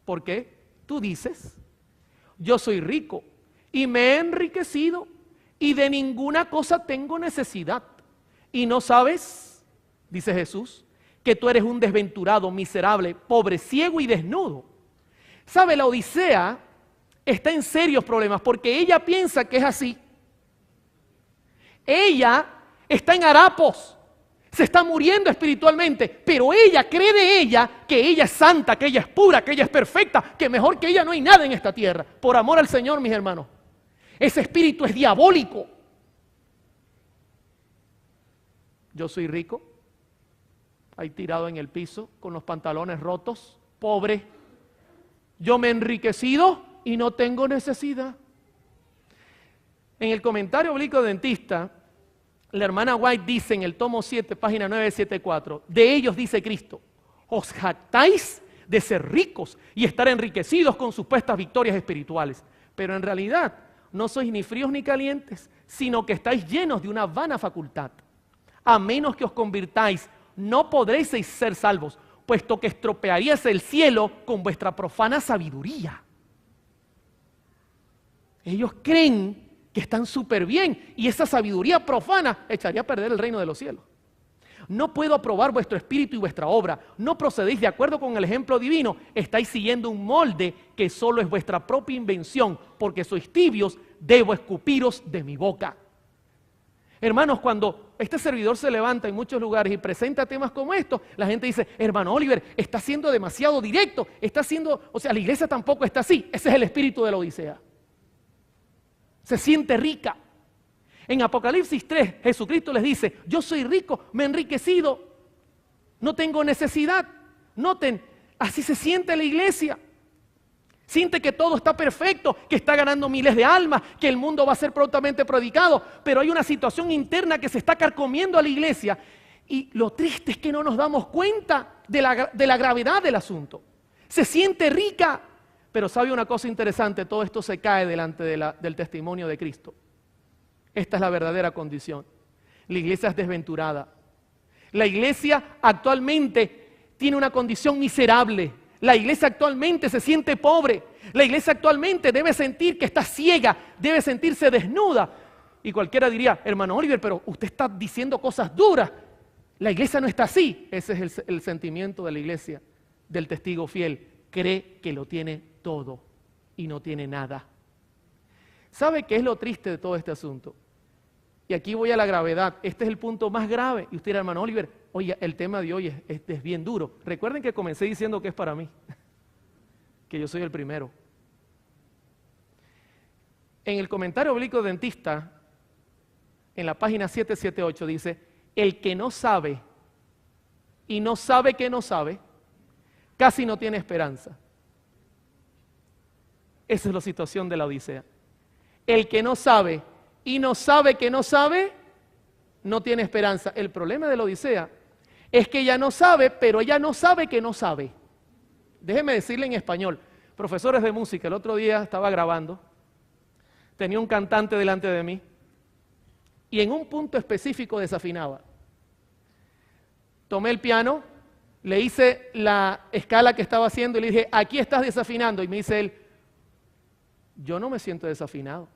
S1: ¿Por qué? Tú dices: yo soy rico y me he enriquecido y de ninguna cosa tengo necesidad. Y no sabes, dice Jesús, que tú eres un desventurado, miserable, pobre, ciego y desnudo. ¿Sabe? La Odisea está en serios problemas porque ella piensa que es así. Ella está en harapos, se está muriendo espiritualmente, pero ella cree de ella que ella es santa, que ella es pura, que ella es perfecta, que mejor que ella no hay nada en esta tierra. Por amor al Señor, mis hermanos, ese espíritu es diabólico. Yo soy rico, ahí tirado en el piso, con los pantalones rotos, pobre. Yo me he enriquecido y no tengo necesidad. En el comentario bíblico dentista, la hermana White dice en el tomo 7, página 974, de ellos dice Cristo: os jactáis de ser ricos y estar enriquecidos con supuestas victorias espirituales, pero en realidad no sois ni fríos ni calientes, sino que estáis llenos de una vana facultad. A menos que os convirtáis, no podréis ser salvos, puesto que estropearíais el cielo con vuestra profana sabiduría. Ellos creen que están súper bien y esa sabiduría profana echaría a perder el reino de los cielos. No puedo aprobar vuestro espíritu y vuestra obra. No procedéis de acuerdo con el ejemplo divino. Estáis siguiendo un molde que solo es vuestra propia invención, porque sois tibios, debo escupiros de mi boca. Hermanos, cuando este servidor se levanta en muchos lugares y presenta temas como estos, la gente dice: hermano Oliver, está siendo demasiado directo, la iglesia tampoco está así. Ese es el espíritu de la Odisea. Se siente rica. En Apocalipsis 3, Jesucristo les dice: yo soy rico, me he enriquecido, no tengo necesidad. Noten, así se siente la iglesia. Siente que todo está perfecto, que está ganando miles de almas, que el mundo va a ser prontamente predicado, pero hay una situación interna que se está carcomiendo a la iglesia. Y lo triste es que no nos damos cuenta de la gravedad del asunto. Se siente rica, pero sabe una cosa interesante: todo esto se cae delante del testimonio de Cristo. Esta es la verdadera condición. La iglesia es desventurada. La iglesia actualmente tiene una condición miserable. La iglesia actualmente se siente pobre. La iglesia actualmente debe sentir que está ciega, debe sentirse desnuda. Y cualquiera diría: hermano Oliver, pero usted está diciendo cosas duras. La iglesia no está así. Ese es el sentimiento de la iglesia, del testigo fiel. Cree que lo tiene todo y no tiene nada. ¿Sabe qué es lo triste de todo este asunto? Y aquí voy a la gravedad. Este es el punto más grave. Y usted dirá, hermano Oliver, oye, el tema de hoy es bien duro. Recuerden que comencé diciendo que es para mí, que yo soy el primero. En el comentario bíblico dentista, en la página 778 dice, el que no sabe y no sabe que no sabe, casi no tiene esperanza. Esa es la situación de la Odisea. El que no sabe y no sabe que no sabe, no tiene esperanza. El problema de la Odisea es que ella no sabe, pero ella no sabe que no sabe. Déjeme decirle en español. Profesores de música, el otro día estaba grabando, tenía un cantante delante de mí y en un punto específico desafinaba. Tomé el piano, le hice la escala que estaba haciendo y le dije, aquí estás desafinando. Y me dice él, yo no me siento desafinado.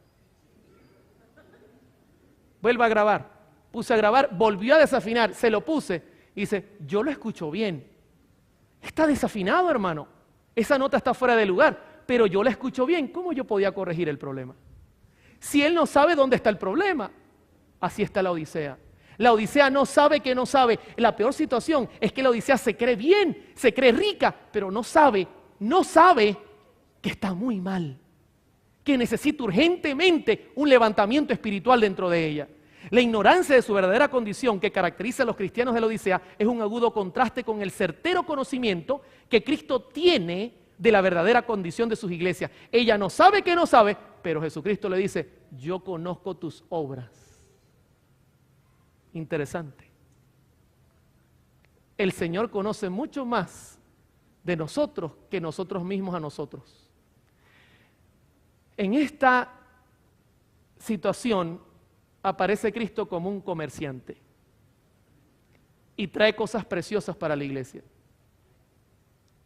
S1: Vuelva a grabar. Puse a grabar, volvió a desafinar, se lo puse. Y dice, yo lo escucho bien. Está desafinado, hermano. Esa nota está fuera de lugar, pero yo la escucho bien. ¿Cómo yo podía corregir el problema? Si él no sabe dónde está el problema, así está la Odisea. La Odisea no sabe que no sabe. La peor situación es que la Odisea se cree bien, se cree rica, pero no sabe que está muy mal, que necesita urgentemente un levantamiento espiritual dentro de ella. La ignorancia de su verdadera condición que caracteriza a los cristianos de la Odisea es un agudo contraste con el certero conocimiento que Cristo tiene de la verdadera condición de sus iglesias. Ella no sabe que no sabe, pero Jesucristo le dice, yo conozco tus obras. Interesante. El Señor conoce mucho más de nosotros que nosotros mismos a nosotros. En esta situación aparece Cristo como un comerciante y trae cosas preciosas para la iglesia.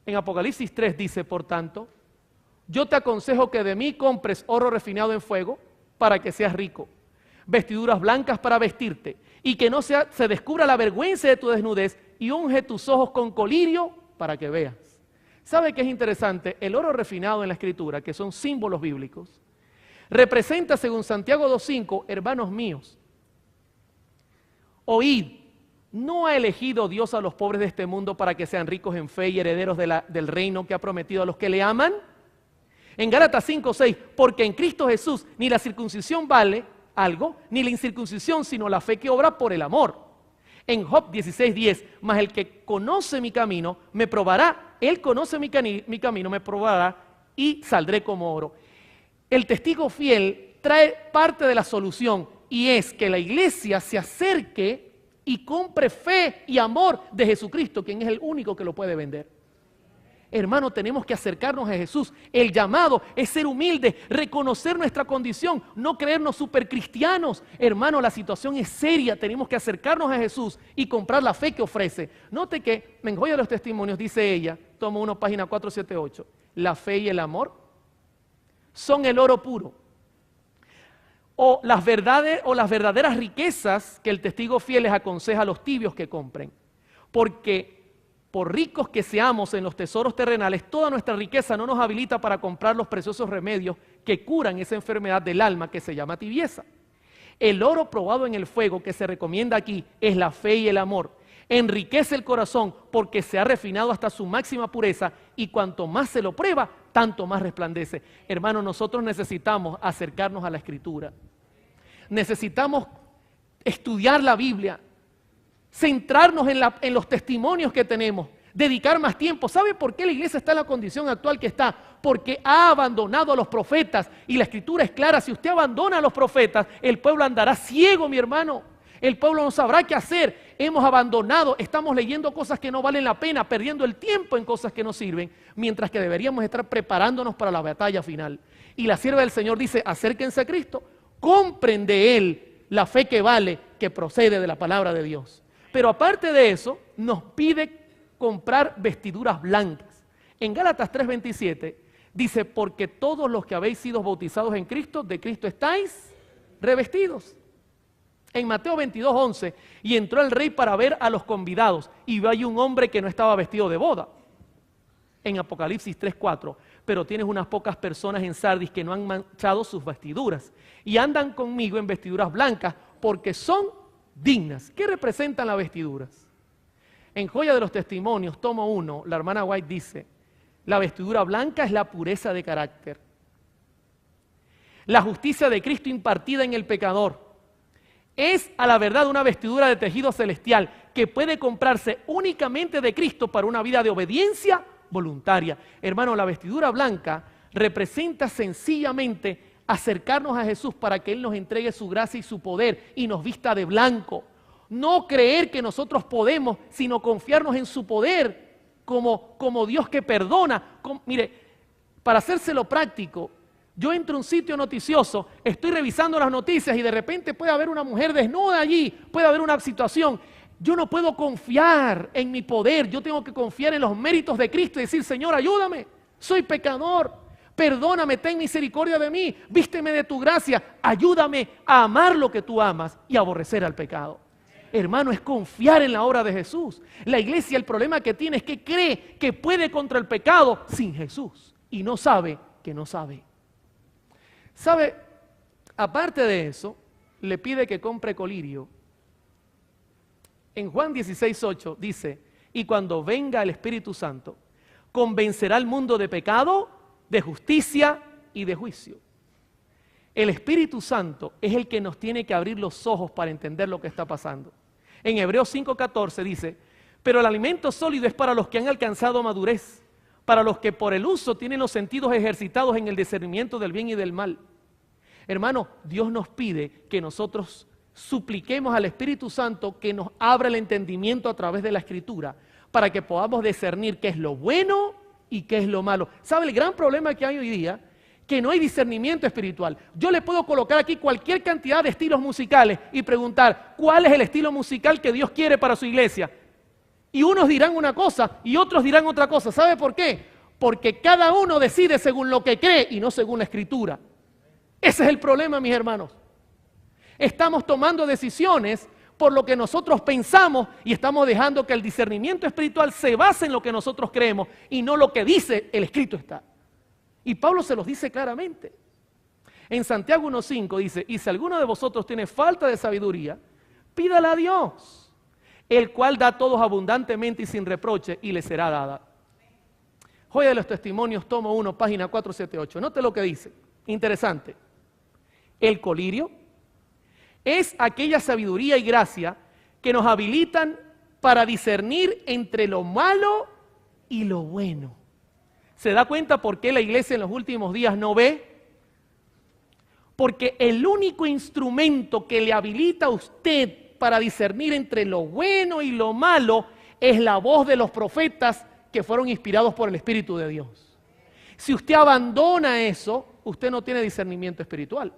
S1: En Apocalipsis 3 dice, por tanto, yo te aconsejo que de mí compres oro refinado en fuego para que seas rico, vestiduras blancas para vestirte y que no se descubra la vergüenza de tu desnudez y unge tus ojos con colirio para que veas. ¿Sabe qué es interesante? El oro refinado en la Escritura, que son símbolos bíblicos, representa, según Santiago 2.5, hermanos míos, oíd, ¿no ha elegido Dios a los pobres de este mundo para que sean ricos en fe y herederos del reino que ha prometido a los que le aman? En Gálatas 5.6, porque en Cristo Jesús ni la circuncisión vale algo, ni la incircuncisión, sino la fe que obra por el amor. En Job 16.10, mas el que conoce mi camino me probará, él conoce mi camino, me probará y saldré como oro. El testigo fiel trae parte de la solución y es que la iglesia se acerque y compre fe y amor de Jesucristo, quien es el único que lo puede vender. Hermano, tenemos que acercarnos a Jesús. El llamado es ser humildes, reconocer nuestra condición, no creernos supercristianos. Hermano, la situación es seria, tenemos que acercarnos a Jesús y comprar la fe que ofrece. Note que, en Joya de los Testimonios, dice ella, tomo uno, página 478, la fe y el amor son el oro puro. O las verdaderas riquezas que el testigo fiel les aconseja a los tibios que compren. Porque por ricos que seamos en los tesoros terrenales, toda nuestra riqueza no nos habilita para comprar los preciosos remedios que curan esa enfermedad del alma que se llama tibieza. El oro probado en el fuego que se recomienda aquí es la fe y el amor. Enriquece el corazón porque se ha refinado hasta su máxima pureza y cuanto más se lo prueba, tanto más resplandece. Hermano, nosotros necesitamos acercarnos a la Escritura. Necesitamos estudiar la Biblia, centrarnos en los testimonios que tenemos, dedicar más tiempo. ¿Sabe por qué la iglesia está en la condición actual que está? Porque ha abandonado a los profetas y la Escritura es clara. Si usted abandona a los profetas, el pueblo andará ciego, mi hermano. El pueblo no sabrá qué hacer. Hemos abandonado, estamos leyendo cosas que no valen la pena, perdiendo el tiempo en cosas que no sirven, mientras que deberíamos estar preparándonos para la batalla final. Y la sierva del Señor dice, acérquense a Cristo, compren de Él la fe que vale, que procede de la palabra de Dios. Pero aparte de eso, nos pide comprar vestiduras blancas. En Gálatas 3:27 dice, porque todos los que habéis sido bautizados en Cristo, de Cristo estáis revestidos. En Mateo 22:11, y entró el rey para ver a los convidados, y vio ahí un hombre que no estaba vestido de boda. En Apocalipsis 3:4, pero tienes unas pocas personas en Sardis que no han manchado sus vestiduras, y andan conmigo en vestiduras blancas, porque son dignas. ¿Qué representan las vestiduras? En Joya de los Testimonios, tomo 1, la hermana White dice, la vestidura blanca es la pureza de carácter. La justicia de Cristo impartida en el pecador es a la verdad una vestidura de tejido celestial que puede comprarse únicamente de Cristo para una vida de obediencia voluntaria. Hermano, la vestidura blanca representa sencillamente acercarnos a Jesús para que Él nos entregue su gracia y su poder y nos vista de blanco. No creer que nosotros podemos, sino confiarnos en su poder como Dios que perdona. Mire, para hacérselo práctico, yo entro a un sitio noticioso, estoy revisando las noticias y de repente puede haber una mujer desnuda allí, puede haber una situación. Yo no puedo confiar en mi poder, yo tengo que confiar en los méritos de Cristo y decir, Señor, ayúdame, soy pecador, perdóname, ten misericordia de mí, vísteme de tu gracia, ayúdame a amar lo que tú amas y aborrecer al pecado. Hermano, es confiar en la obra de Jesús. La iglesia, el problema que tiene es que cree que puede contra el pecado sin Jesús y no sabe que no sabe. ¿Sabe? Aparte de eso, le pide que compre colirio. En Juan 16:8 dice, y cuando venga el Espíritu Santo, convencerá al mundo de pecado, de justicia y de juicio. El Espíritu Santo es el que nos tiene que abrir los ojos para entender lo que está pasando. En Hebreos 5:14 dice, pero el alimento sólido es para los que han alcanzado madurez, para los que por el uso tienen los sentidos ejercitados en el discernimiento del bien y del mal. Hermano, Dios nos pide que nosotros supliquemos al Espíritu Santo que nos abra el entendimiento a través de la Escritura para que podamos discernir qué es lo bueno y qué es lo malo. ¿Sabe el gran problema que hay hoy día? Que no hay discernimiento espiritual. Yo le puedo colocar aquí cualquier cantidad de estilos musicales y preguntar cuál es el estilo musical que Dios quiere para su iglesia. Y unos dirán una cosa y otros dirán otra cosa. ¿Sabe por qué? Porque cada uno decide según lo que cree y no según la Escritura. Ese es el problema, mis hermanos. Estamos tomando decisiones por lo que nosotros pensamos y estamos dejando que el discernimiento espiritual se base en lo que nosotros creemos y no lo que dice el escrito está. Y Pablo se los dice claramente. En Santiago 1:5 dice, y si alguno de vosotros tiene falta de sabiduría, pídala a Dios, el cual da a todos abundantemente y sin reproche, y le será dada. Joya de los Testimonios, tomo 1, página 478. Note lo que dice, interesante. El colirio es aquella sabiduría y gracia que nos habilitan para discernir entre lo malo y lo bueno. ¿Se da cuenta por qué la iglesia en los últimos días no ve? Porque el único instrumento que le habilita a usted para discernir entre lo bueno y lo malo es la voz de los profetas que fueron inspirados por el Espíritu de Dios. Si usted abandona eso, usted no tiene discernimiento espiritual.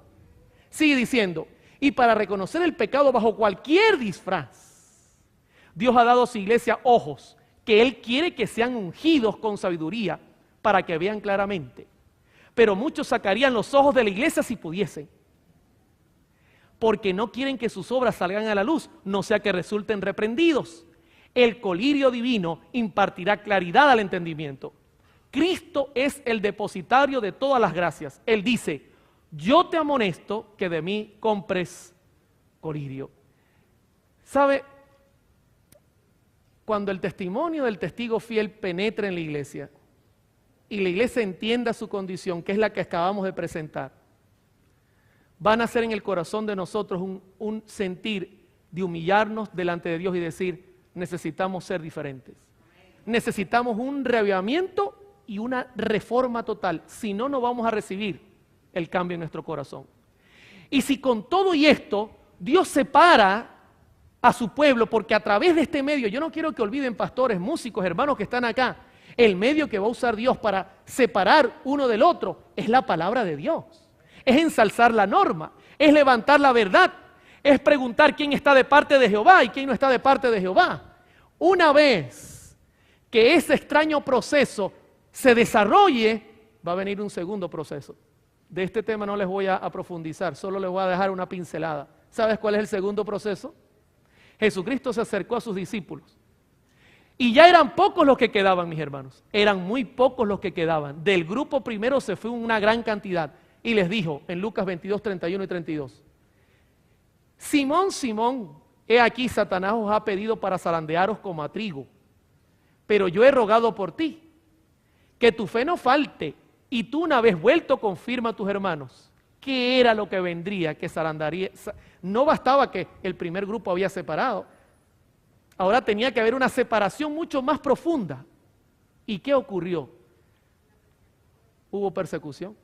S1: Sigue diciendo, y para reconocer el pecado bajo cualquier disfraz, Dios ha dado a su iglesia ojos que Él quiere que sean ungidos con sabiduría para que vean claramente. Pero muchos sacarían los ojos de la iglesia si pudiesen, porque no quieren que sus obras salgan a la luz, no sea que resulten reprendidos. El colirio divino impartirá claridad al entendimiento. Cristo es el depositario de todas las gracias. Él dice, yo te amonesto que de mí compres colirio. ¿Sabe? Cuando el testimonio del testigo fiel penetre en la iglesia y la iglesia entienda su condición, que es la que acabamos de presentar, van a hacer en el corazón de nosotros un sentir de humillarnos delante de Dios y decir, necesitamos ser diferentes. Necesitamos un reavivamiento y una reforma total, si no, no vamos a recibir el cambio en nuestro corazón. Y si con todo y esto Dios separa a su pueblo, porque a través de este medio, yo no quiero que olviden pastores, músicos, hermanos que están acá, el medio que va a usar Dios para separar uno del otro es la palabra de Dios, es ensalzar la norma, es levantar la verdad, es preguntar quién está de parte de Jehová y quién no está de parte de Jehová. Una vez que ese extraño proceso se desarrolle, va a venir un segundo proceso. De este tema no les voy a profundizar, solo les voy a dejar una pincelada. ¿Sabes cuál es el segundo proceso? Jesucristo se acercó a sus discípulos. Y ya eran pocos los que quedaban, mis hermanos. Eran muy pocos los que quedaban. Del grupo primero se fue una gran cantidad. Y les dijo en Lucas 22, 31 y 32. Simón, Simón, he aquí Satanás os ha pedido para zarandearos como a trigo, pero yo he rogado por ti, que tu fe no falte, y tú una vez vuelto confirma a tus hermanos. ¿Qué era lo que vendría? Que zarandaría. No bastaba que el primer grupo había separado, ahora tenía que haber una separación mucho más profunda. ¿Y qué ocurrió? Hubo persecución.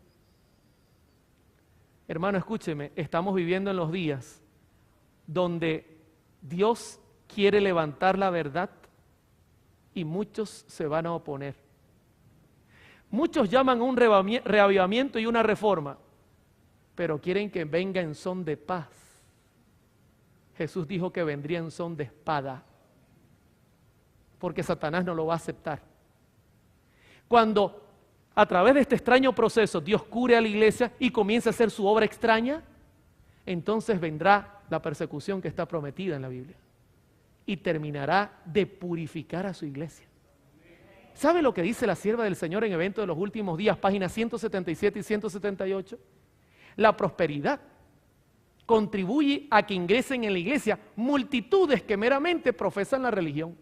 S1: Hermano, escúcheme, estamos viviendo en los días donde Dios quiere levantar la verdad y muchos se van a oponer. Muchos llaman a un reavivamiento y una reforma, pero quieren que venga en son de paz. Jesús dijo que vendría en son de espada, porque Satanás no lo va a aceptar. Cuando a través de este extraño proceso Dios cure a la iglesia y comience a hacer su obra extraña, entonces vendrá la persecución que está prometida en la Biblia y terminará de purificar a su iglesia. ¿Sabe lo que dice la sierva del Señor en Evento de los Últimos Días, páginas 177 y 178? La prosperidad contribuye a que ingresen en la iglesia multitudes que meramente profesan la religión.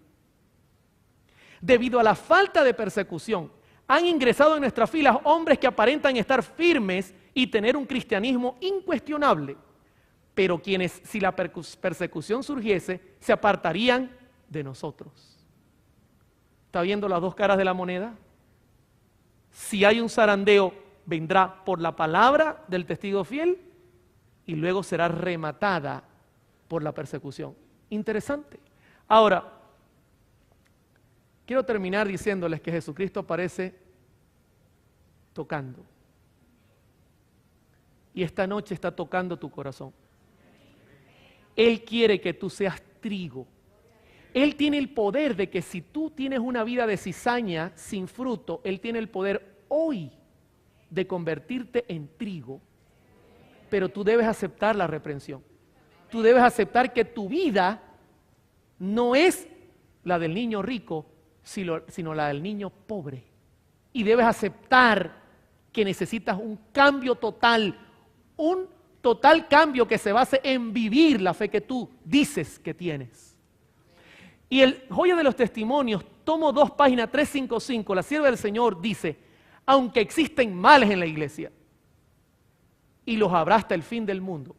S1: Debido a la falta de persecución, han ingresado en nuestras filas hombres que aparentan estar firmes y tener un cristianismo incuestionable, pero quienes, si la persecución surgiese, se apartarían de nosotros. ¿Está viendo las dos caras de la moneda? Si hay un zarandeo, vendrá por la palabra del testigo fiel y luego será rematada por la persecución. Interesante. Ahora, quiero terminar diciéndoles que Jesucristo aparece tocando. Y esta noche está tocando tu corazón. Él quiere que tú seas trigo. Él tiene el poder de que si tú tienes una vida de cizaña sin fruto, Él tiene el poder hoy de convertirte en trigo. Pero tú debes aceptar la reprensión. Tú debes aceptar que tu vida no es la del niño rico, sino la del niño pobre. Y debes aceptar que necesitas un cambio total, un total cambio que se base en vivir la fe que tú dices que tienes. Y el Joya de los Testimonios, tomo 2, página 355, la sierva del Señor dice, aunque existen males en la iglesia, y los habrá hasta el fin del mundo,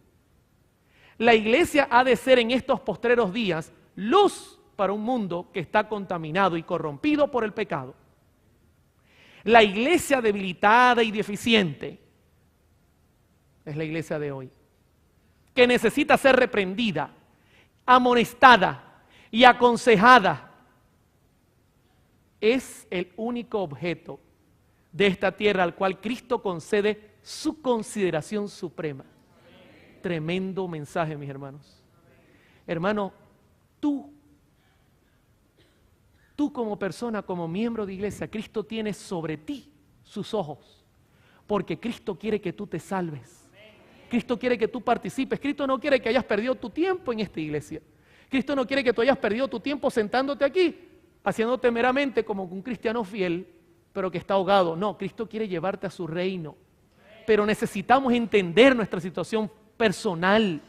S1: la iglesia ha de ser en estos postreros días luz para un mundo que está contaminado y corrompido por el pecado. La iglesia debilitada y deficiente es la iglesia de hoy, que necesita ser reprendida, amonestada y aconsejada. Es el único objeto de esta tierra al cual Cristo concede su consideración suprema. Tremendo mensaje, mis hermanos. Hermano, tú como persona, como miembro de iglesia, Cristo tiene sobre ti sus ojos, porque Cristo quiere que tú te salves. Cristo quiere que tú participes. Cristo no quiere que hayas perdido tu tiempo en esta iglesia. Cristo no quiere que tú hayas perdido tu tiempo sentándote aquí, haciéndote meramente como un cristiano fiel, pero que está ahogado. No, Cristo quiere llevarte a su reino. Pero necesitamos entender nuestra situación personal.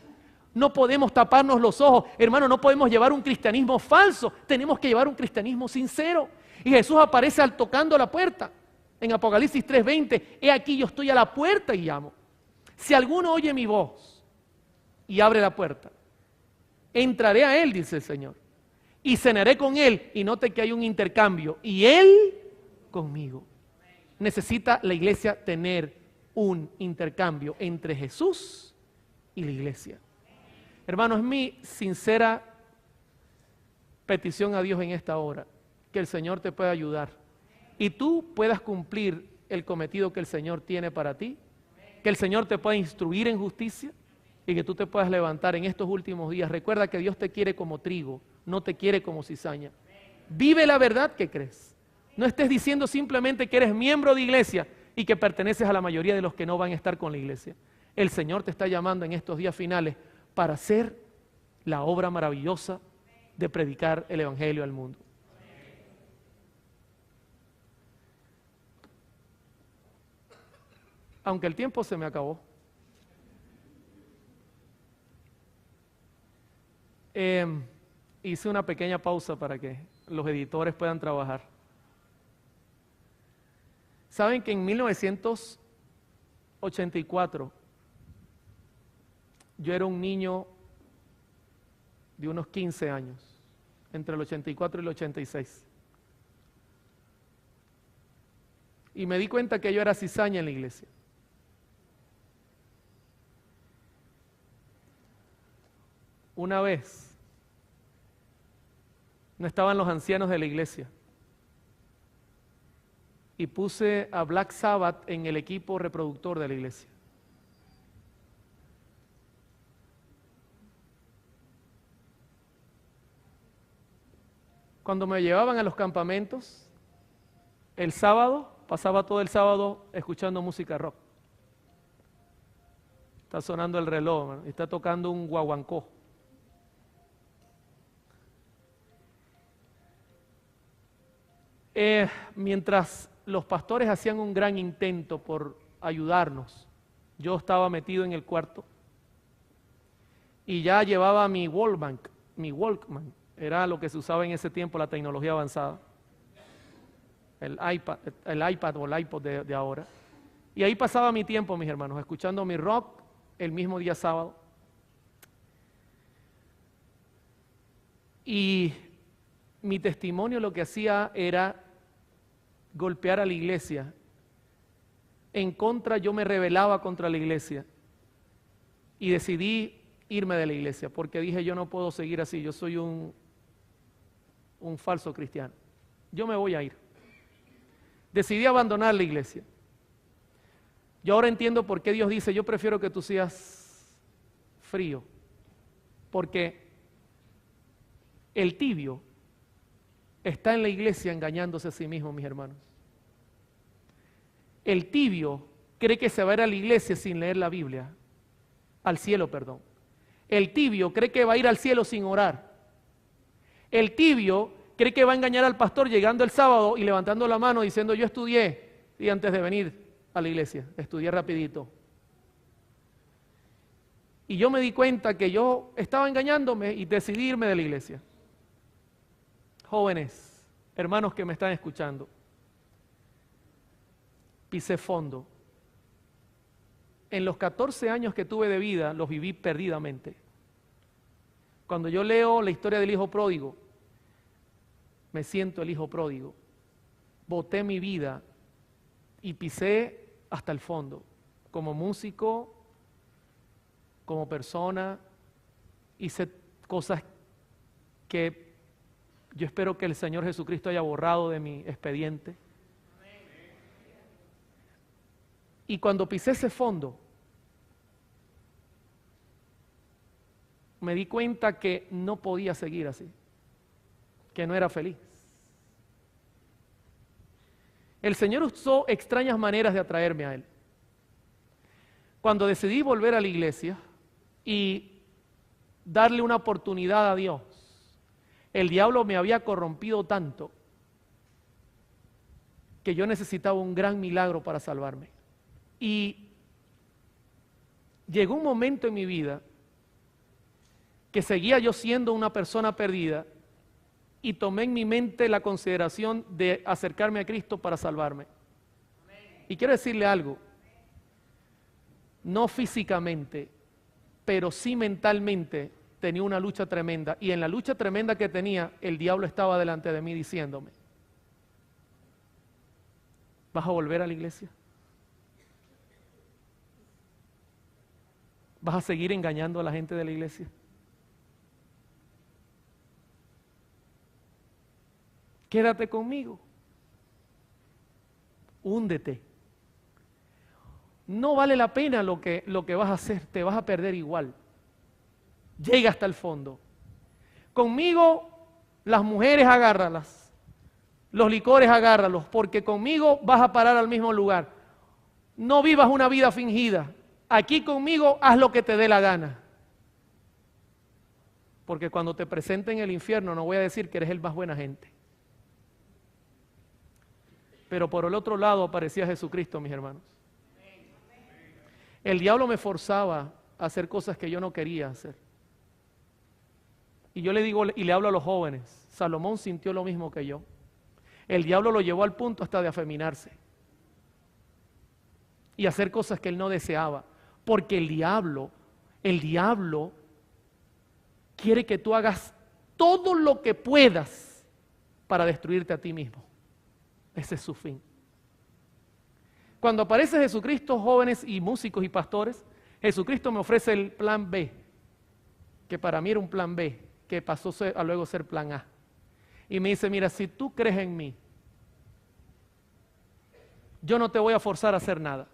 S1: No podemos taparnos los ojos. Hermano, no podemos llevar un cristianismo falso. Tenemos que llevar un cristianismo sincero. Y Jesús aparece al tocando la puerta. En Apocalipsis 3:20, he aquí yo estoy a la puerta y llamo. Si alguno oye mi voz y abre la puerta, entraré a él, dice el Señor, y cenaré con él. Y note que hay un intercambio. Y él conmigo. Necesita la iglesia tener un intercambio entre Jesús y la iglesia. Hermanos, es mi sincera petición a Dios en esta hora, que el Señor te pueda ayudar y tú puedas cumplir el cometido que el Señor tiene para ti, que el Señor te pueda instruir en justicia y que tú te puedas levantar en estos últimos días. Recuerda que Dios te quiere como trigo, no te quiere como cizaña. Vive la verdad que crees. No estés diciendo simplemente que eres miembro de iglesia y que perteneces a la mayoría de los que no van a estar con la iglesia. El Señor te está llamando en estos días finales para hacer la obra maravillosa de predicar el Evangelio al mundo. Aunque el tiempo se me acabó, hice una pequeña pausa para que los editores puedan trabajar. Saben que en 1984 yo era un niño de unos 15 años, entre el 84 y el 86. Y me di cuenta que yo era cizaña en la iglesia. Una vez, no estaban los ancianos de la iglesia, y puse a Black Sabbath en el equipo reproductor de la iglesia. Cuando me llevaban a los campamentos, el sábado, pasaba todo el sábado escuchando música rock. Está sonando el reloj, ¿no? Está tocando un guaguancó. Mientras los pastores hacían un gran intento por ayudarnos, yo estaba metido en el cuarto y ya llevaba mi Walkman, era lo que se usaba en ese tiempo, la tecnología avanzada, el iPad o el iPod de ahora. Y ahí pasaba mi tiempo, mis hermanos, escuchando mi rock el mismo día sábado. Y mi testimonio lo que hacía era golpear a la iglesia. En contra, yo me rebelaba contra la iglesia y decidí irme de la iglesia porque dije, yo no puedo seguir así, yo soy un falso cristiano, yo me voy a ir. Decidí abandonar la iglesia. Yo ahora entiendo por qué Dios dice, yo prefiero que tú seas frío, porque el tibio está en la iglesia engañándose a sí mismo, mis hermanos. El tibio cree que se va a ir a la iglesia sin leer la Biblia, al cielo, perdón. El tibio cree que va a ir al cielo sin orar. El tibio cree que va a engañar al pastor llegando el sábado y levantando la mano diciendo, yo estudié, y antes de venir a la iglesia, estudié rapidito. Y yo me di cuenta que yo estaba engañándome y decidí irme de la iglesia. Jóvenes, hermanos que me están escuchando, pisé fondo. En los 14 años que tuve de vida, los viví perdidamente. Cuando yo leo la historia del hijo pródigo, me siento el hijo pródigo. Boté mi vida y pisé hasta el fondo, como músico, como persona, hice cosas que yo espero que el Señor Jesucristo haya borrado de mi expediente. Y cuando pisé ese fondo, me di cuenta que no podía seguir así, que no era feliz. El Señor usó extrañas maneras de atraerme a Él. Cuando decidí volver a la iglesia y darle una oportunidad a Dios, el diablo me había corrompido tanto que yo necesitaba un gran milagro para salvarme. Y llegó un momento en mi vida que seguía yo siendo una persona perdida y tomé en mi mente la consideración de acercarme a Cristo para salvarme. Y quiero decirle algo, no físicamente, pero sí mentalmente tenía una lucha tremenda, y en la lucha tremenda que tenía, el diablo estaba delante de mí diciéndome, ¿vas a volver a la iglesia? ¿Vas a seguir engañando a la gente de la iglesia? Quédate conmigo. Húndete. No vale la pena lo que vas a hacer, te vas a perder igual. Llega hasta el fondo. Conmigo, las mujeres agárralas, los licores agárralos, porque conmigo vas a parar al mismo lugar. No vivas una vida fingida. Aquí conmigo haz lo que te dé la gana. Porque cuando te presente en el infierno no voy a decir que eres el más buena gente. Pero por el otro lado aparecía Jesucristo, mis hermanos. El diablo me forzaba a hacer cosas que yo no quería hacer. Y yo le digo y le hablo a los jóvenes, Salomón sintió lo mismo que yo. El diablo lo llevó al punto hasta de afeminarse y hacer cosas que él no deseaba, porque el diablo quiere que tú hagas todo lo que puedas para destruirte a ti mismo. Ese es su fin. Cuando aparece Jesucristo, jóvenes y músicos y pastores, Jesucristo me ofrece el plan B, que para mí era un plan B, que pasó a luego ser plan A. Y me dice, mira, si tú crees en mí, yo no te voy a forzar a hacer nada.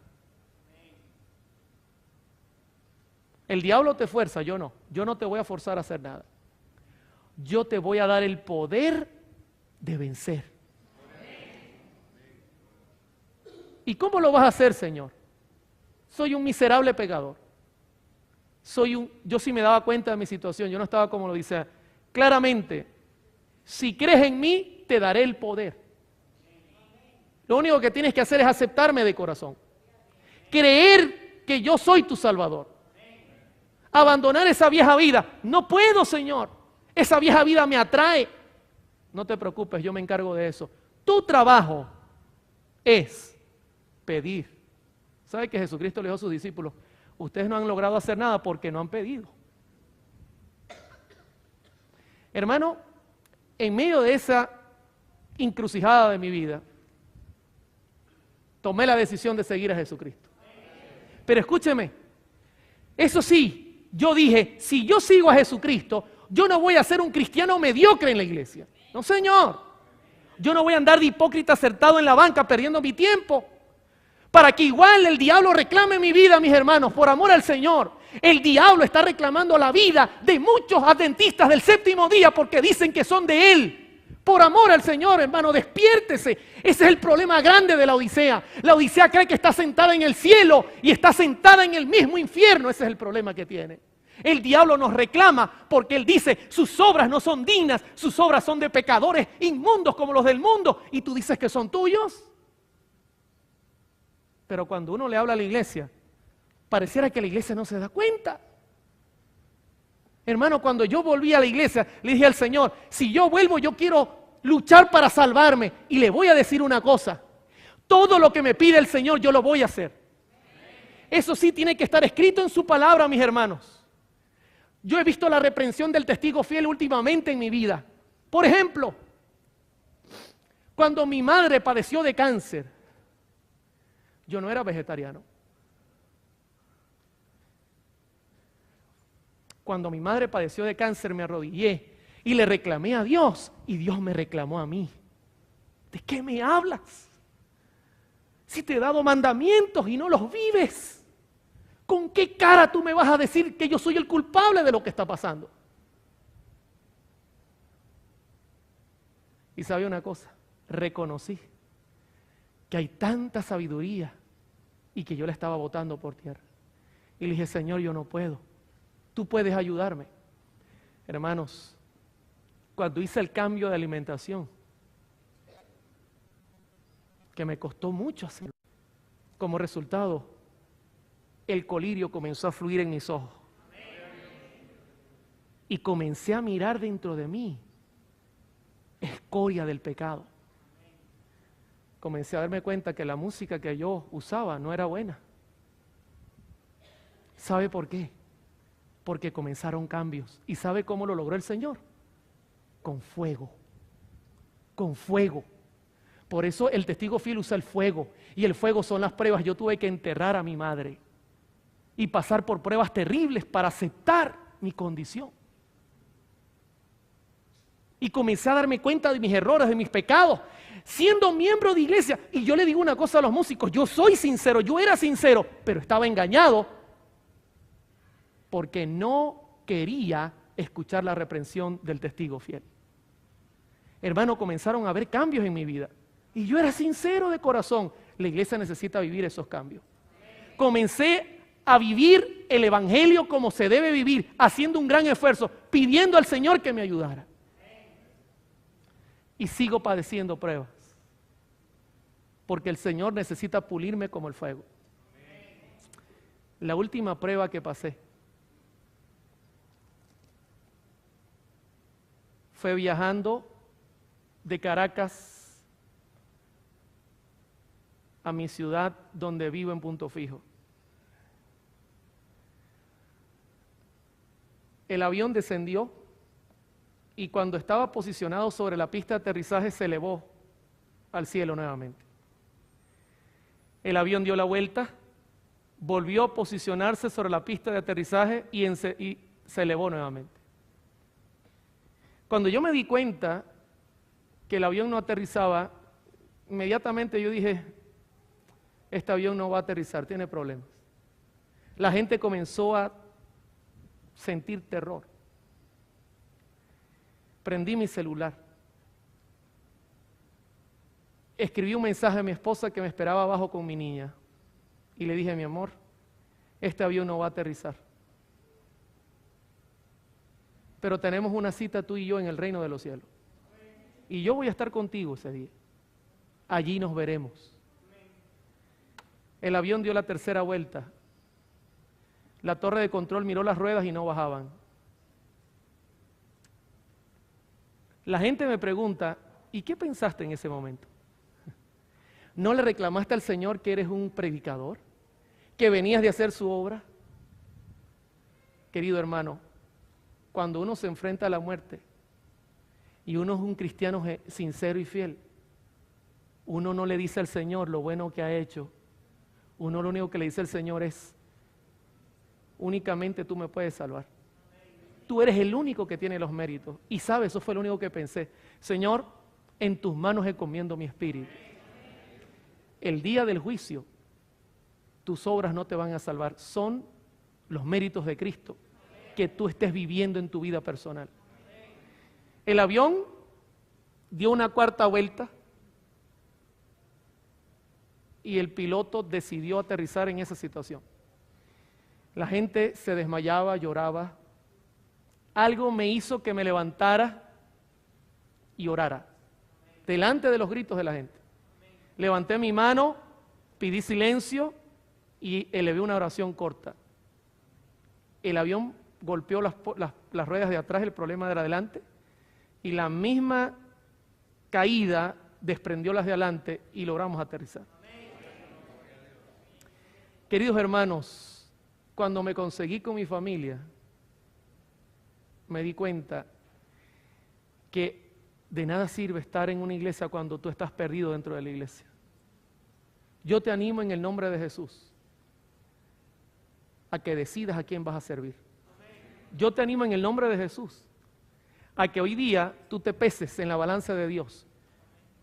S1: El diablo te fuerza, yo no. Yo no te voy a forzar a hacer nada. Yo te voy a dar el poder de vencer. ¿Y cómo lo vas a hacer, Señor? Soy un miserable pecador. Yo sí me daba cuenta de mi situación, yo no estaba como lo dice. Claramente, si crees en mí, te daré el poder. Lo único que tienes que hacer es aceptarme de corazón. Creer que yo soy tu Salvador. Abandonar esa vieja vida. No puedo, Señor. Esa vieja vida me atrae. No te preocupes, yo me encargo de eso. Tu trabajo es pedir. ¿Sabe que Jesucristo le dijo a sus discípulos? Ustedes no han logrado hacer nada porque no han pedido. Hermano, en medio de esa encrucijada de mi vida, tomé la decisión de seguir a Jesucristo. Pero escúcheme, eso sí, yo dije, si yo sigo a Jesucristo, yo no voy a ser un cristiano mediocre en la iglesia. No, Señor. Yo no voy a andar de hipócrita sentado en la banca perdiendo mi tiempo. Para que igual el diablo reclame mi vida, mis hermanos, por amor al Señor. El diablo está reclamando la vida de muchos adventistas del séptimo día porque dicen que son de Él. Por amor al Señor, hermano, despiértese. Ese es el problema grande de la Odisea. La Odisea cree que está sentada en el cielo y está sentada en el mismo infierno. Ese es el problema que tiene. El diablo nos reclama porque él dice, sus obras no son dignas, sus obras son de pecadores inmundos como los del mundo. Y tú dices que son tuyos. Pero cuando uno le habla a la iglesia, pareciera que la iglesia no se da cuenta. Hermano, cuando yo volví a la iglesia, le dije al Señor, si yo vuelvo, yo quiero luchar para salvarme. Y le voy a decir una cosa, todo lo que me pide el Señor, yo lo voy a hacer. Eso sí tiene que estar escrito en su palabra, mis hermanos. Yo he visto la reprensión del testigo fiel últimamente en mi vida. Por ejemplo, cuando mi madre padeció de cáncer, yo no era vegetariano. Cuando mi madre padeció de cáncer, me arrodillé y le reclamé a Dios, y Dios me reclamó a mí. ¿De qué me hablas? Si te he dado mandamientos y no los vives, ¿con qué cara tú me vas a decir que yo soy el culpable de lo que está pasando? Y sabe una cosa, reconocí que hay tanta sabiduría y que yo la estaba botando por tierra. Y le dije, Señor, yo no puedo. Tú puedes ayudarme. Hermanos, cuando hice el cambio de alimentación, que me costó mucho hacerlo, como resultado, el colirio comenzó a fluir en mis ojos. Y comencé a mirar dentro de mí escoria del pecado. Comencé a darme cuenta que la música que yo usaba no era buena. ¿Sabe por qué? Porque comenzaron cambios. ¿Y sabe cómo lo logró el Señor? Con fuego. Con fuego. Por eso el testigo fiel usa el fuego. Y el fuego son las pruebas. Yo tuve que enterrar a mi madre y pasar por pruebas terribles para aceptar mi condición. Y comencé a darme cuenta de mis errores, de mis pecados, siendo miembro de iglesia. Y yo le digo una cosa a los músicos, yo soy sincero, yo era sincero, pero estaba engañado porque no quería escuchar la reprensión del testigo fiel. Hermano, comenzaron a haber cambios en mi vida. Y yo era sincero de corazón. La iglesia necesita vivir esos cambios. Comencé a vivir el evangelio como se debe vivir, haciendo un gran esfuerzo, pidiendo al Señor que me ayudara. Y sigo padeciendo pruebas, porque el Señor necesita pulirme como el fuego. La última prueba que pasé fue viajando de Caracas a mi ciudad donde vivo en Punto Fijo. El avión descendió y cuando estaba posicionado sobre la pista de aterrizaje se elevó al cielo nuevamente. El avión dio la vuelta, volvió a posicionarse sobre la pista de aterrizaje y se elevó nuevamente. Cuando yo me di cuenta que el avión no aterrizaba, inmediatamente yo dije, este avión no va a aterrizar, tiene problemas. La gente comenzó a sentir terror. Prendí mi celular. Escribí un mensaje a mi esposa que me esperaba abajo con mi niña. Y le dije, mi amor, este avión no va a aterrizar. Pero tenemos una cita tú y yo en el reino de los cielos. Y yo voy a estar contigo ese día. Allí nos veremos. El avión dio la tercera vuelta. La torre de control miró las ruedas y no bajaban. La gente me pregunta, ¿y qué pensaste en ese momento? ¿No le reclamaste al Señor que eres un predicador? ¿Que venías de hacer su obra? Querido hermano, cuando uno se enfrenta a la muerte y uno es un cristiano sincero y fiel, uno no le dice al Señor lo bueno que ha hecho. Uno lo único que le dice al Señor es, únicamente tú me puedes salvar. Tú eres el único que tiene los méritos. Y sabes, eso fue lo único que pensé. Señor, en tus manos encomiendo mi espíritu. El día del juicio, tus obras no te van a salvar. Son los méritos de Cristo que tú estés viviendo en tu vida personal. El avión dio una cuarta vuelta y el piloto decidió aterrizar en esa situación. La gente se desmayaba, lloraba. Algo me hizo que me levantara y orara delante de los gritos de la gente. Levanté mi mano, pedí silencio y elevé una oración corta. El avión golpeó las ruedas de atrás, el problema de adelante, y la misma caída desprendió las de adelante y logramos aterrizar. Queridos hermanos, cuando me conseguí con mi familia, me di cuenta que de nada sirve estar en una iglesia cuando tú estás perdido dentro de la iglesia. Yo te animo en el nombre de Jesús a que decidas a quién vas a servir. Yo te animo en el nombre de Jesús a que hoy día tú te peses en la balanza de Dios,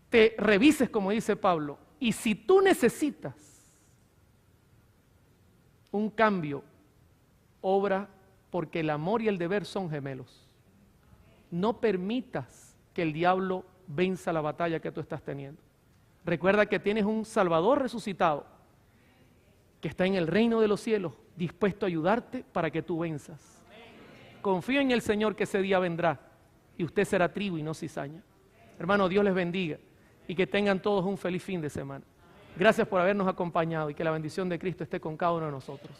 S1: te revises como dice Pablo, y si tú necesitas un cambio, obra, porque el amor y el deber son gemelos. No permitas que el diablo venza la batalla que tú estás teniendo. Recuerda que tienes un Salvador resucitado que está en el reino de los cielos, dispuesto a ayudarte para que tú venzas. Confío en el Señor que ese día vendrá y usted será trigo y no cizaña. Hermano, Dios les bendiga y que tengan todos un feliz fin de semana. Gracias por habernos acompañado y que la bendición de Cristo esté con cada uno de nosotros.